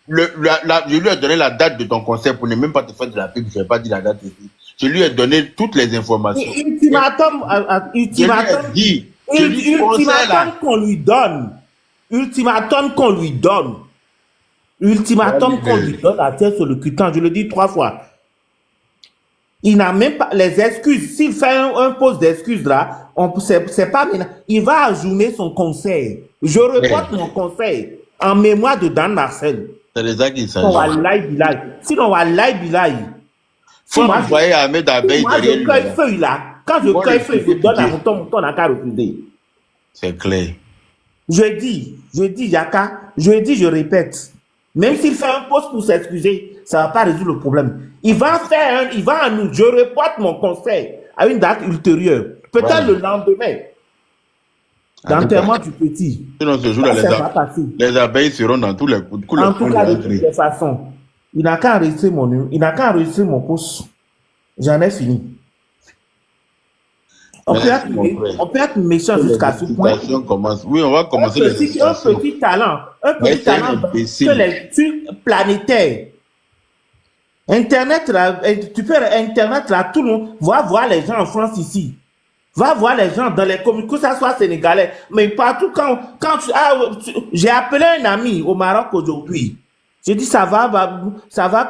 je lui ai donné la date de ton concert pour ne même pas te faire de la pub, je n'ai pas dit la date ici. Je lui ai donné toutes les informations. Ultimatum qu'on lui donne. Ultimatum qu'on lui donne à terre sur le cutan. Je le dis 3 fois. Il n'a même pas les excuses. S'il fait un pause d'excuses là, c'est pas maintenant. Il va ajourner son conseil. Je reporte mon conseil en mémoire de Dan Marcel. C'est les ça qu'il s'agit. Sinon, on va live. Faut envoyer Ahmed Abeille moi, je cueille feuille là. Quand je cueille feuille, je donne à mon ton n'a qu'à refuser. C'est clair. Je dis, Yaka, je répète. Même s'il fait un poste pour s'excuser, ça ne va pas résoudre le problème. Je reporte mon conseil à une date ultérieure. Peut-être le lendemain. D'enterrement du petit. Sinon, ce jour-là, les abeilles seront dans tous les coups. En tout cas, de toutes les façons, il n'a qu'à enregistrer mon poste. J'en ai fini. On peut être méchant jusqu'à ce point. Oui, on va commencer un petit talent planétaire. Internet là, tout le monde va voir les gens en France ici. Va voir les gens dans les communes, que ça soit sénégalais, mais partout j'ai appelé un ami au Maroc aujourd'hui. J'ai dit ça va,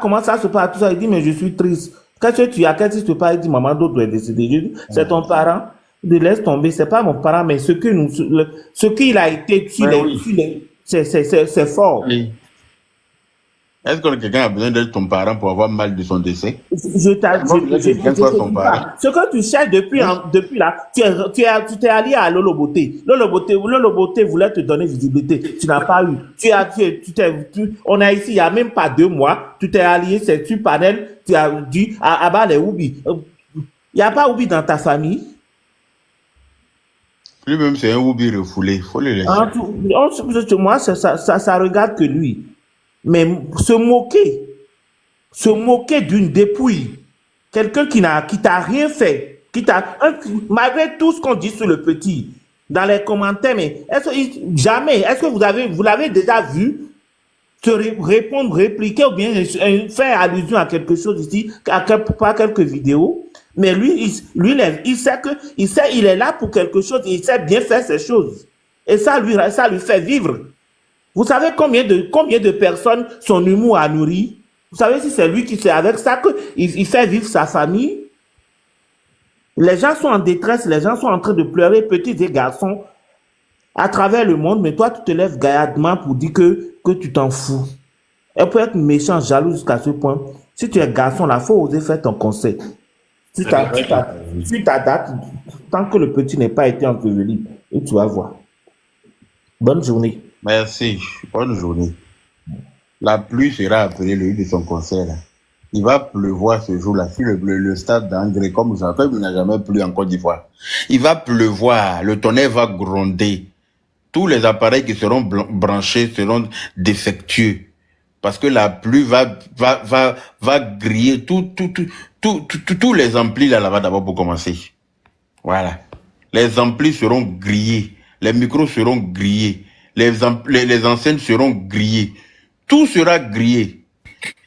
comment ça se passe, tout ça. Il dit mais je suis triste. Qu'est-ce que tu as, qu'est-ce qui se passe? Il dit maman d'autre est décédé. Je dis c'est ton parent. Il laisse tomber, c'est pas mon parent, mais ce qu'il a été, c'est fort. Oui. Est-ce que quelqu'un a besoin d'être ton parent pour avoir mal de son décès? Ce que tu cherches depuis là, tu t'es allié à Lolo Beauté. Lolo Beauté voulait te donner visibilité. Tu n'as pas eu. On a ici, il n'y a même pas 2 mois, tu t'es allié, c'est tu panel, tu as dit à bas les Oubi. Il n'y a pas Oubi dans ta famille. Lui-même, c'est un Oubi refoulé. Il faut le laisser. Moi, ça regarde que lui. Mais se moquer d'une dépouille, quelqu'un qui t'a rien fait, malgré tout ce qu'on dit sur le petit, dans les commentaires, mais est-ce que vous l'avez déjà vu se répondre, répliquer ou bien faire allusion à quelque chose ici, par quelques vidéos? Mais lui, il sait il est là pour quelque chose, il sait bien faire ses choses. Et ça lui fait vivre. Vous savez combien de personnes son humour a nourri? Vous savez si c'est lui qui c'est avec ça qu'il fait vivre sa famille? Les gens sont en détresse, les gens sont en train de pleurer, petits et garçons, à travers le monde, mais toi, tu te lèves gaillardement pour dire que tu t'en fous. Elle peut être méchant, jaloux jusqu'à ce point. Si tu es garçon, là, il faut oser faire ton conseil. Si ta date, tant que le petit n'est pas été enseveli, et tu vas voir. Bonne journée. Merci. Bonne journée. La pluie sera appelée le de son conseil. Là. Il va pleuvoir ce jour-là. Si le stade d'André, comme j'appelle, il n'a jamais plu en Côte d'Ivoire. Il va pleuvoir. Le tonnerre va gronder. Tous les appareils qui seront branchés seront défectueux. Parce que la pluie va griller tous les amplis là-bas d'abord pour commencer. Voilà. Les amplis seront grillés. Les micros seront grillés. Les enseignes seront grillées. Tout sera grillé.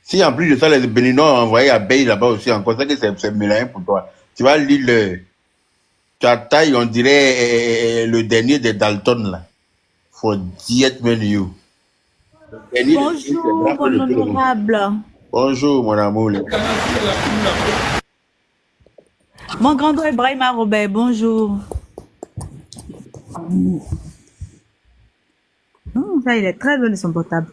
Si en plus de ça, les Béninois ont envoyé à Bay là-bas aussi, encore ça que c'est mélange pour toi. Tu vas lire ta taille, on dirait le dernier des Dalton là. For diet menu. Bonjour, mon honorable. Bonjour, mon amour. Mon grand doigt Ibrahima Robert, bonjour. Ça, il est très loin de son portable.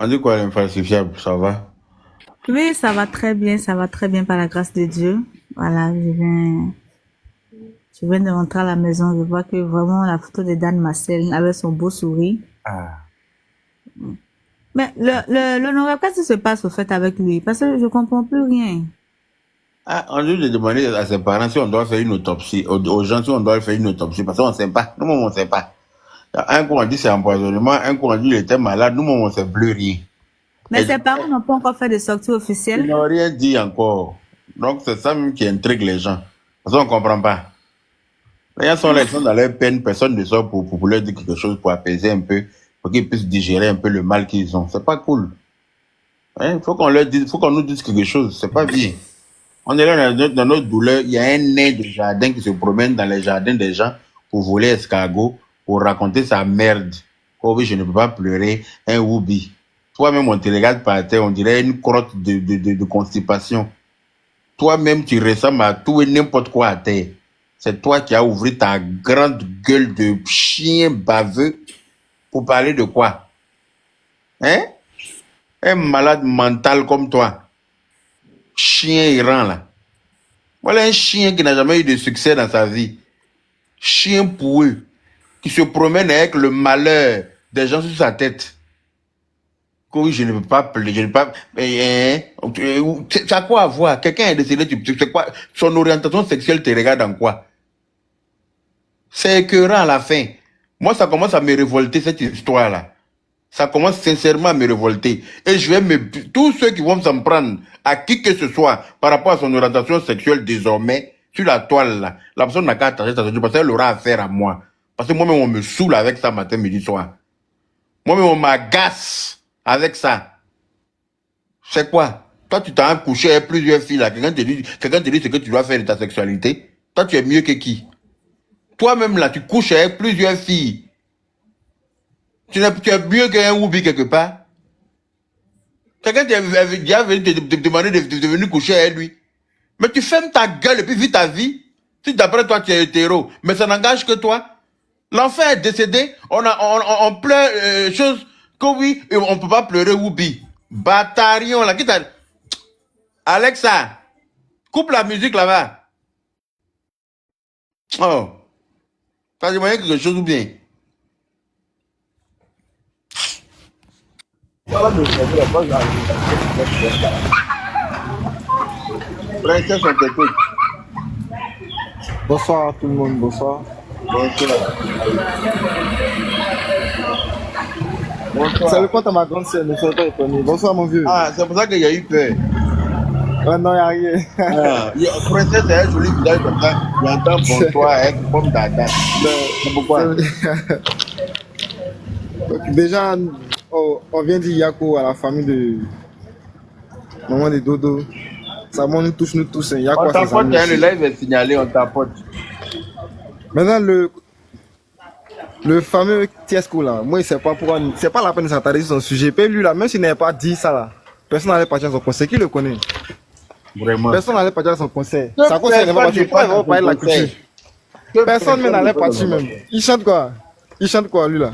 On dit quoi, l'infalsifiable, ça va? Oui, ça va très bien par la grâce de Dieu. Voilà, je viens de rentrer à la maison, je vois que vraiment la photo de Dan Marcel avec son beau sourire. Ah. Mais l'honorable, qu'est-ce qui se passe au fait avec lui? Parce que je comprends plus rien. Ah, on lui demander à ses parents si on doit faire une autopsie, aux gens si on doit faire une autopsie, parce qu'on ne sait pas. Nous, on ne sait pas. Un coup on dit c'est empoisonnement, un coup on dit il était malade, nous, on ne sait plus rien. Mais ses parents n'ont pas encore fait de sortie officielle? Ils n'ont rien dit encore. Donc c'est ça même qui intrigue les gens. Parce qu'on ne comprend pas. Les gens sont là, ils sont dans leur peine, personne ne sort pour leur dire quelque chose, pour apaiser un peu, pour qu'ils puissent digérer un peu le mal qu'ils ont. C'est pas cool. Hein? Faut qu'on nous dise quelque chose. C'est pas bien. On est là dans notre douleur. Il y a un nain de jardin qui se promène dans les jardins des gens pour voler escargot, pour raconter sa merde. Oh oui, je ne peux pas pleurer. Un woubi. Toi-même, on te regarde par terre, on dirait une crotte de constipation. Toi-même, tu ressembles à tout et n'importe quoi à terre. C'est toi qui as ouvert ta grande gueule de chien baveux pour parler de quoi? Hein? Un malade mental comme toi. Chien errant, là. Voilà un chien qui n'a jamais eu de succès dans sa vie. Chien pourreux, qui se promène avec le malheur des gens sur sa tête. Oui, je ne peux pas pleurer, je ne peux pas... Ça a quoi à voir? Quelqu'un est décédé, c'est quoi? Son orientation sexuelle te regarde en quoi? C'est écœurant à la fin. Moi, ça commence à me révolter, cette histoire-là. Ça commence sincèrement à me révolter. Et je vais tous ceux qui vont s'en prendre à qui que ce soit par rapport à son orientation sexuelle désormais, sur la toile, là, la personne n'a qu'à attacher sa sexualité parce qu'elle aura affaire à moi. Parce que moi-même, on me saoule avec ça matin, midi, soir. Moi-même, on m'agace avec ça. C'est quoi? Toi, tu t'as couché avec plusieurs filles, là. Quelqu'un te dit ce que tu dois faire de ta sexualité. Toi, tu es mieux que qui? Toi-même, là, tu couches avec plusieurs filles. Tu es mieux qu'un woubi quelque part. Quelqu'un t'a venu te demander de venir coucher avec lui. Mais tu fermes ta gueule et puis vis ta vie. Si d'après toi tu es hétéro, mais ça n'engage que toi. L'enfant est décédé, on pleure chose que oui, et on peut pas pleurer woubi. Bâtarion là, qui t'a... Alexa, coupe la musique là-bas. Oh. T'as demandé quelque chose ou bien? Princesse, on t'écoute. Bonsoir tout le monde, bonsoir. Bonsoir. Bonsoir. Salut, quand à ma grande sœur, ne sois pas étonné. Bonsoir mon vieux. Ah, c'est pour ça qu'il y a eu peur. Ouais, non, il n'y a rien. Ah, Princesse, c'est un joli visage comme ça. Il entend bonsoir avec pomme dada. C'est pourquoi? Déjà, on vient dire Yako à la famille de maman de Dodo. Ça nous touche nous tous. Il y a On quoi ça tapote, hein, le live est signalé, on tapote. Maintenant, le fameux Tiesco là, moi, c'est pas la peine de s'attarder sur son sujet. Puis lui là, même s'il n'avait pas dit ça là, personne n'allait partir à son conseil. Qui le connaît? Vraiment. Personne n'allait partir à son conseil. Que Sa conseil n'est pas parti. Pourquoi il va parler de la conseil? culture? Personne même n'allait partir même. Il chante quoi lui là?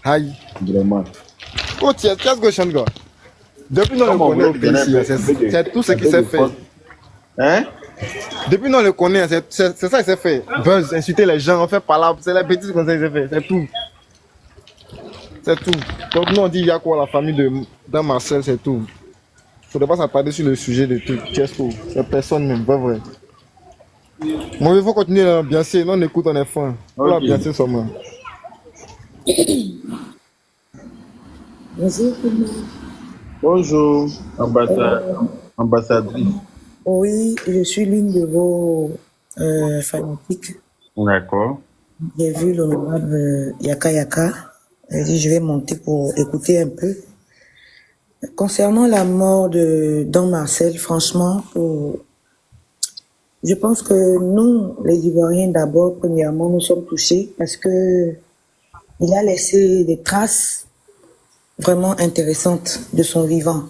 Aïe. Vraiment. Oh, Tiesco chante quoi? Depuis nous le connaît au pays, c'est tout ce qui s'est fait. Hein? Depuis nous le connaît, c'est ça qui s'est fait. Buzz, insulter les gens, on fait parler, c'est la bêtise comme ça qui s'est fait, c'est tout. C'est tout. Donc nous on dit il y a quoi la famille dans Marcel, c'est tout. Il ne faudrait pas s'attarder sur le sujet de tout. C'est personne même, pas vrai. Moi il faut continuer à l'ambiancer, nous on écoute, on est fin. On va l'ambiancer seulement. Bonjour tout le monde. Bonjour, ambassadrice. Oui, je suis l'une de vos fanatiques. D'accord. J'ai vu l'honorable Yaka Yaka. J'ai dit je vais monter pour écouter un peu. Concernant la mort de Don Marcel, franchement, je pense que nous, les Ivoiriens, d'abord, premièrement, nous sommes touchés parce que il a laissé des traces vraiment intéressante de son vivant.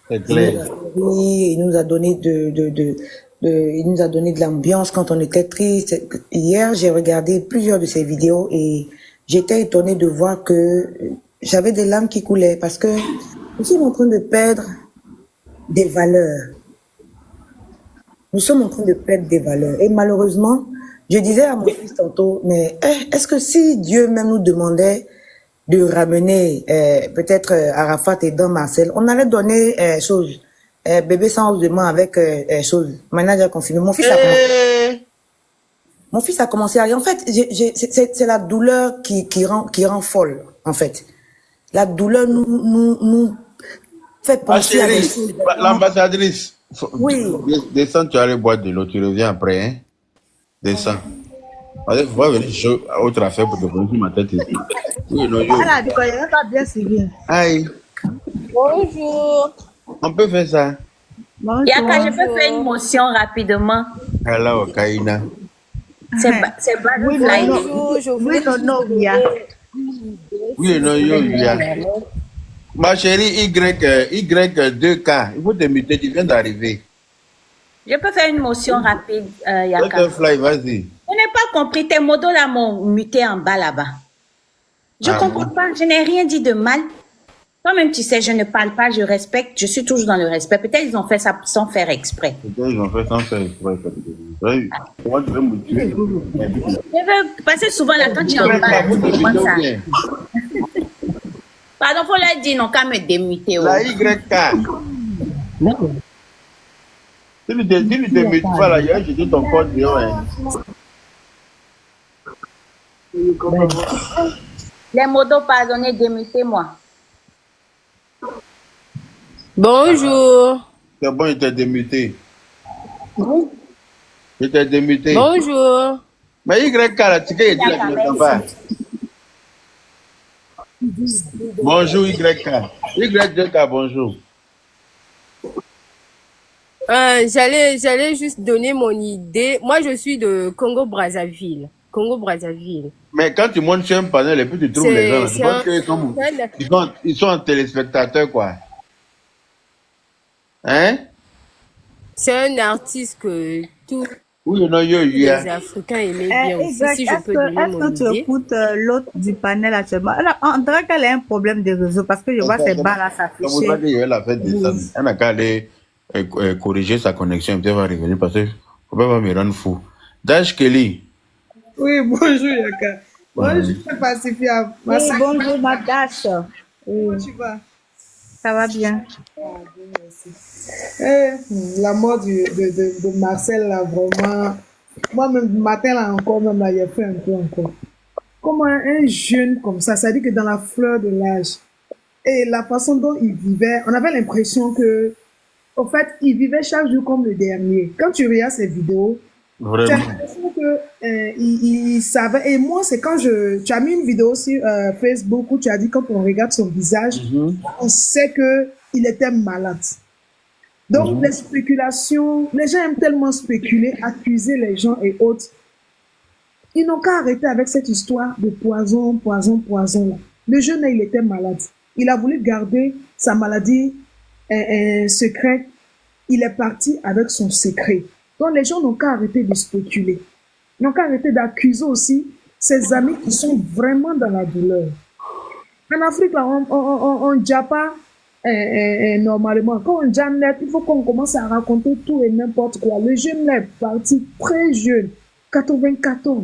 C'est clair. Il nous a donné il nous a donné de l'ambiance quand on était triste. Hier, j'ai regardé plusieurs de ses vidéos et j'étais étonnée de voir que j'avais des larmes qui coulaient parce que nous sommes en train de perdre des valeurs. Nous sommes en train de perdre des valeurs. Et malheureusement, je disais à mon fils tantôt, mais est-ce que si Dieu même nous demandait de ramener peut-être Arafat et Don Marcel, on allait donner bébé sans osement avec Maintenant, j'ai confirmé. Mon fils a commencé à rire. En fait, c'est la douleur qui rend folle, en fait. La douleur nous fait penser à des choses. L'ambassadrice. Oui. Descends, tu vas aller boire de l'eau, tu reviens après, hein. Descends. Il faut pas venir autre affaire pour te prendre ma tête ici. Oui, non, yo. Voilà, du coup, il n'a pas bien suivi. Aïe. Bonjour. On peut faire ça. Yaka, je peux faire une motion rapidement. Hello, Kaina. C'est Butterfly. Bonjour, je voulais Oui, non, yo, Via. Ma chérie, Y2K, il faut te muter, tu viens d'arriver. Je peux faire une motion rapide, Yaka. Butterfly, vas-y. Je n'ai pas compris, tes modos là m'ont muté en bas là-bas. Je ne comprends pas, je n'ai rien dit de mal. Toi-même, tu sais, je ne parle pas, je respecte, je suis toujours dans le respect. Peut-être ils ont fait ça sans faire exprès. Peut-être ils ont fait sans faire exprès. Comment tu veux me tuer? Je veux passer souvent là quand tu es en bas, tu comprends ça. Pardon, faut leur dire, non, qu'à me démuter. La YK. Si tu ne démutes pas là, je dis ton code dehors. Hein. Les modos, pardonnez, démutez-moi. Bonjour. C'est bon, il t'a démuté. Il t'a démuté. Bonjour. Mais YK, là, tu sais, il dit que tu pas. Bonjour YK. YK, bonjour. J'allais juste donner mon idée. Moi, je suis de Congo-Brazzaville. Congo-Brazzaville. Mais quand tu montes sur un panel et puis tu trouves les gens, je pense qu'ils sont en téléspectateurs, quoi. Hein? C'est un artiste que tous oui, non, les Africains aimaient bien aussi. Si je peux donner mon idée. Est-ce que tu écoutes l'autre du panel actuellement? On dirait qu'elle a un problème de réseau parce que je vois ses barres là s'afficher. C'est pour ça qu'il a fait descendre. Elle n'a qu'à aller corriger sa connexion et peut-être va revenir parce que ne faut pas me rendre fou. Dash Kelly. Oui, bonjour Yaka. Moi, je suis pacifiée. Oui, bonjour ma Dash. Comment tu vas? Ça va bien. La mort de Marcel, là, vraiment. Moi-même, le matin, là, encore, même là, j'ai fait un peu encore. Comment un jeune comme ça dit que dans la fleur de l'âge, et la façon dont il vivait, on avait l'impression que, au fait, il vivait chaque jour comme le dernier. Quand tu regardes ces vidéos, tu as l'impression que il savait. Et moi, c'est quand tu as mis une vidéo sur Facebook où tu as dit quand on regarde son visage, on sait que il était malade. Donc, les spéculations, les gens aiment tellement spéculer, accuser les gens et autres. Ils n'ont qu'à arrêter avec cette histoire de poison, poison, poison. Là. Le jeune, il était malade. Il a voulu garder sa maladie secrète. Il est parti avec son secret. Donc, les gens n'ont qu'à arrêter de spéculer. Ils n'ont qu'à arrêter d'accuser aussi ses amis qui sont vraiment dans la douleur. En Afrique, là, on ne dit pas normalement. Quand on dit net, il faut qu'on commence à raconter tout et n'importe quoi. Le jeune est parti très jeune, 94.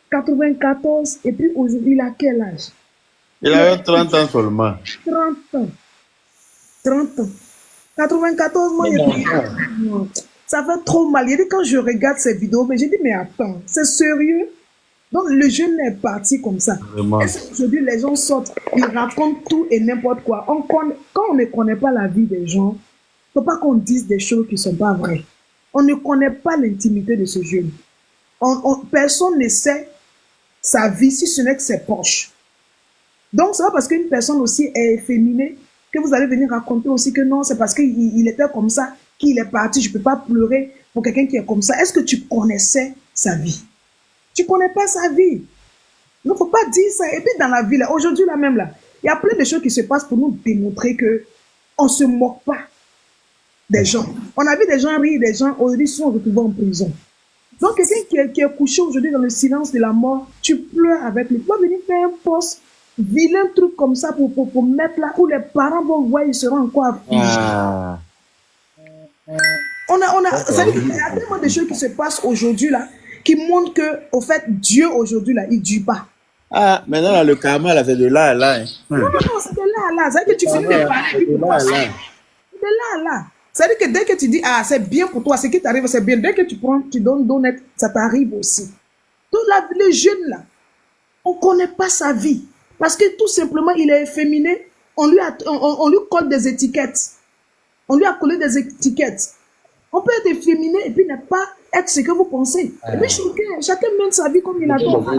94, et puis aujourd'hui, il a quel âge? Il avait 30 ans seulement. 30 ans. 30 ans. 94 mois, ça fait trop mal. Il dit quand je regarde ces vidéos, mais j'ai dit, mais attends, c'est sérieux? Donc le jeune est parti comme ça. Aujourd'hui, les gens sortent, ils racontent tout et n'importe quoi. Quand on ne connaît pas la vie des gens, il ne faut pas qu'on dise des choses qui ne sont pas vraies. On ne connaît pas l'intimité de ce jeune. Personne ne sait sa vie si ce n'est que ses poches. Donc c'est pas parce qu'une personne aussi est efféminée que vous allez venir raconter aussi que non, c'est parce qu'il était comme ça qu'il est parti. Je ne peux pas pleurer pour quelqu'un qui est comme ça. Est-ce que tu connaissais sa vie? Tu ne connais pas sa vie. Il ne faut pas dire ça. Et puis dans la vie, aujourd'hui là même, là, il y a plein de choses qui se passent pour nous démontrer qu'on ne se moque pas des gens. On a vu des gens rire, des gens aujourd'hui sont retrouvés en prison. Donc quelqu'un qui est couché aujourd'hui dans le silence de la mort, tu pleures avec lui. Tu vas venir faire un poste, vilain truc comme ça pour mettre là où les parents vont voir, ils seront encore affligés. Il y a tellement de choses qui se passent aujourd'hui là, qui montrent que, au fait, Dieu aujourd'hui là, il ne dit pas. Ah, maintenant là, le karma là, c'est de là à là. Hein. Non, c'est de là à là. C'est que tu finis de parler. C'est de là à là. C'est-à-dire que dès que tu dis, ah, c'est bien pour toi, ce qui t'arrive, c'est bien. Dès que tu prends, tu donnes d'honnête, ça t'arrive aussi. Donc là, les jeunes là, on ne connaît pas sa vie. Parce que tout simplement, il est efféminé, on lui colle des étiquettes. On lui a collé des étiquettes. On peut être efféminé et puis ne pas être ce que vous pensez. Et puis chacun mène sa vie comme il a compris.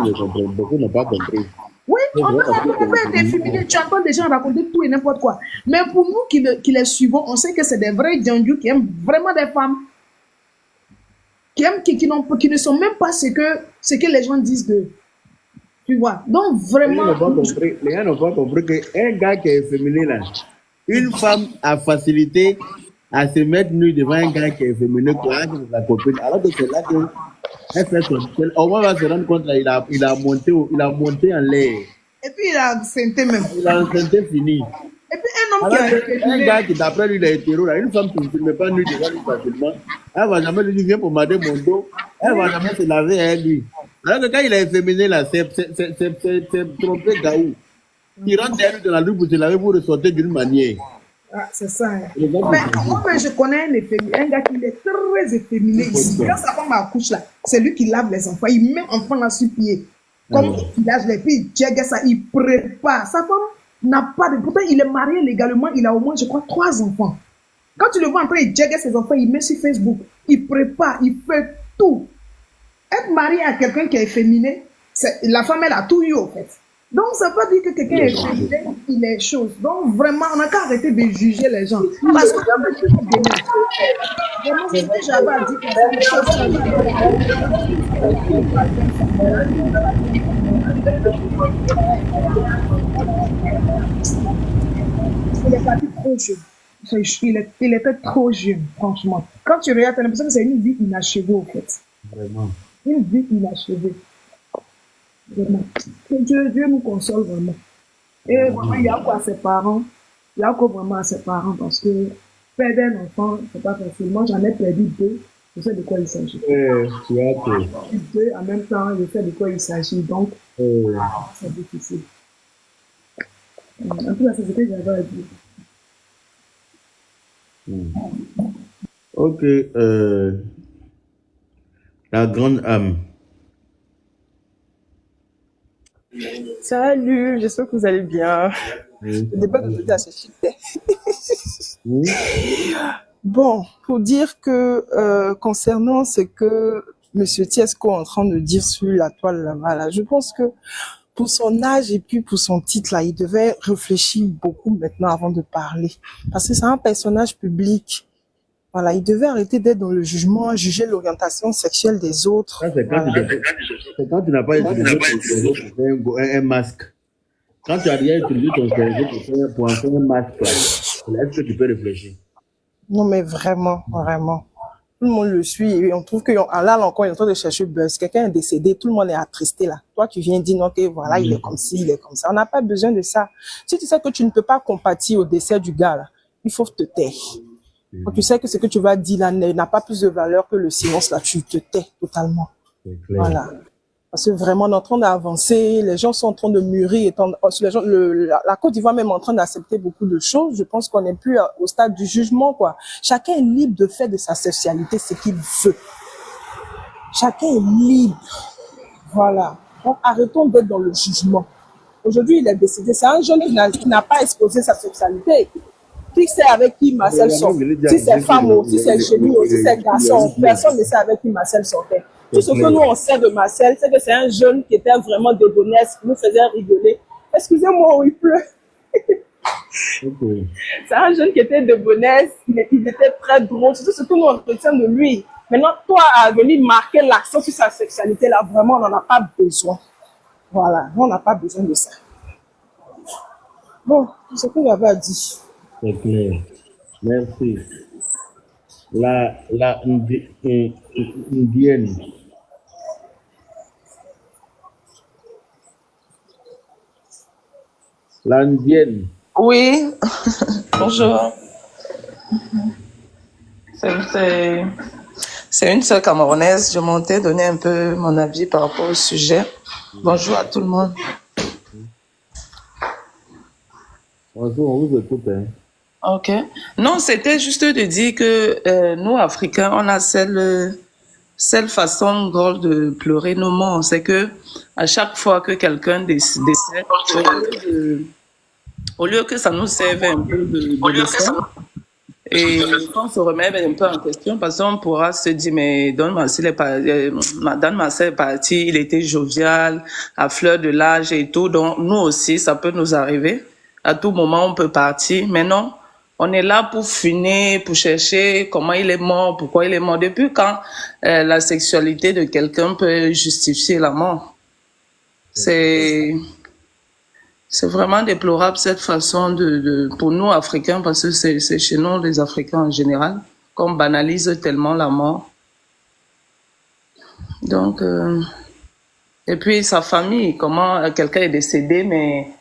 Beaucoup n'ont pas compris. Oui, on peut être efféminé. Tu entends des gens raconter tout et n'importe quoi. Mais pour nous qui les suivons, on sait que c'est des vrais djandjous qui aiment vraiment des femmes. Qui ne sont même pas ce que les gens disent d'eux. Tu vois. Donc vraiment. Les gens n'ont pas compris qu'un gars qui est efféminé là, une femme a facilité à se mettre nu devant un gars qui est efféminé pour être sa copine. Alors que c'est là que au moins on va se rendre compte là, il a monté en l'air. Et puis il a enceinte même. Il a enceinte fini. Et puis un homme un gars qui d'après lui il est hétéro là, une femme qui ne se met pas nu devant lui facilement, elle va jamais lui dire viens pour mater mon dos, elle va jamais se laver à lui. Alors que quand il est efféminé là, c'est trompé Gaou. Il rentre derrière lui dans la rue pour se laver pour ressortir d'une manière. Ah, c'est ça. Hein. Mais moi, je connais un gars qui est très efféminé ici. Quand sa femme accouche là, c'est lui qui lave les enfants. Il met enfant là sur pied. Comme il lâche les pieds, il check ça, il prépare. Sa femme n'a pas de. Pourtant, il est marié légalement, il a au moins, je crois, 3 enfants. Quand tu le vois en train de check ses enfants, il met sur Facebook, il prépare, il fait tout. Être marié à quelqu'un qui est efféminé, la femme, elle a tout eu au fait. Donc, ça veut pas dire que quelqu'un est efféminé, il est chose. Donc, vraiment, on n'a qu'à arrêter de juger les gens. Parce que vraiment, c'est ce que j'avais à dire. Il est parti trop jeune. Il était trop jeune, franchement. Quand tu regardes, tu as l'impression que c'est une vie inachevée, au fait. Vraiment. Une vie inachevée. Vraiment. Que Dieu nous console vraiment. Et vraiment, il y a quoi à ses parents? Il y a quoi vraiment à ses parents? Parce que perdre un enfant, c'est pas facile. Moi, j'en ai perdu 2. Je sais de quoi il s'agit. Tu as que... 2 en même temps, je sais de quoi il s'agit. Donc, c'est difficile. En tout cas, c'est ce que j'avais à dire. Ok. La grande âme. Salut, j'espère que vous allez bien. Le débat de l'autre, c'est super. Bon, pour dire que concernant ce que M. Tiesco est en train de dire sur la toile là-bas, là, je pense que pour son âge et puis pour son titre, là, il devait réfléchir beaucoup maintenant avant de parler. Parce que c'est un personnage public. Voilà, il devait arrêter d'être dans le jugement, juger l'orientation sexuelle des autres. Ça, c'est quand tu n'as pas utilisé ton cerveau pour faire un masque. Quand tu as déjà utilisé ton cerveau pour en faire un masque, là, est-ce que tu peux réfléchir? Non, mais vraiment, vraiment. Tout le monde le suit et on trouve que là encore, il est en train de chercher buzz. Quelqu'un est décédé, tout le monde est attristé là. Toi, tu viens dire non, que voilà, il est comme ci, il est comme ça. On n'a pas besoin de ça. Si tu sais que tu ne peux pas compatir au décès du gars là, il faut te taire. Quand tu sais que ce que tu vas dire là n'a pas plus de valeur que le silence là, tu te tais totalement. Voilà. Parce que vraiment, on est en train d'avancer, les gens sont en train de mûrir, la Côte d'Ivoire même est en train d'accepter beaucoup de choses. Je pense qu'on n'est plus au stade du jugement, quoi. Chacun est libre de faire de sa sexualité ce qu'il veut. Chacun est libre. Voilà. Donc, arrêtons d'être dans le jugement. Aujourd'hui, il est décédé. C'est un jeune qui n'a pas exposé sa sexualité. Qui sait avec qui Marcel sort? Si c'est femme ou si c'est chez lui ou si c'est garçon, personne ne sait avec qui Marcel sortait. Tout ce que nous on sait de Marcel, c'est que c'est un jeune qui était vraiment de bonesse, qui nous faisait rigoler. Excusez-moi, il pleut. C'est un jeune qui était de bonesse, mais il était très drôle. C'est tout ce que nous on retient de lui. Maintenant, toi, à venir marquer l'accent sur sa sexualité, là, vraiment, on n'en a pas besoin. Voilà, on n'a pas besoin de ça. Bon, c'est ce que j'avais à dire. C'est clair. Merci. La indienne. L'indienne. Oui, bonjour. C'est une sœur camerounaise. Je montais donner un peu mon avis par rapport au sujet. Bonjour à tout le monde. Bonjour, on vous écoute. Hein. Ok. Non, c'était juste de dire que nous, Africains, on a cette façon drôle de pleurer nos morts. C'est que à chaque fois que quelqu'un décède, au lieu que ça nous serve un peu de leçon, et on se remet un peu en question, parce qu'on pourra se dire, mais Don Marcel est parti, il était jovial, à fleur de l'âge et tout, donc nous aussi, ça peut nous arriver. À tout moment, on peut partir, mais non. On est là pour finir, pour chercher comment il est mort, pourquoi il est mort. Depuis quand la sexualité de quelqu'un peut justifier la mort? C'est vraiment déplorable cette façon pour nous Africains, parce que c'est chez nous les Africains en général, qu'on banalise tellement la mort. Donc, et puis sa famille, comment quelqu'un est décédé, mais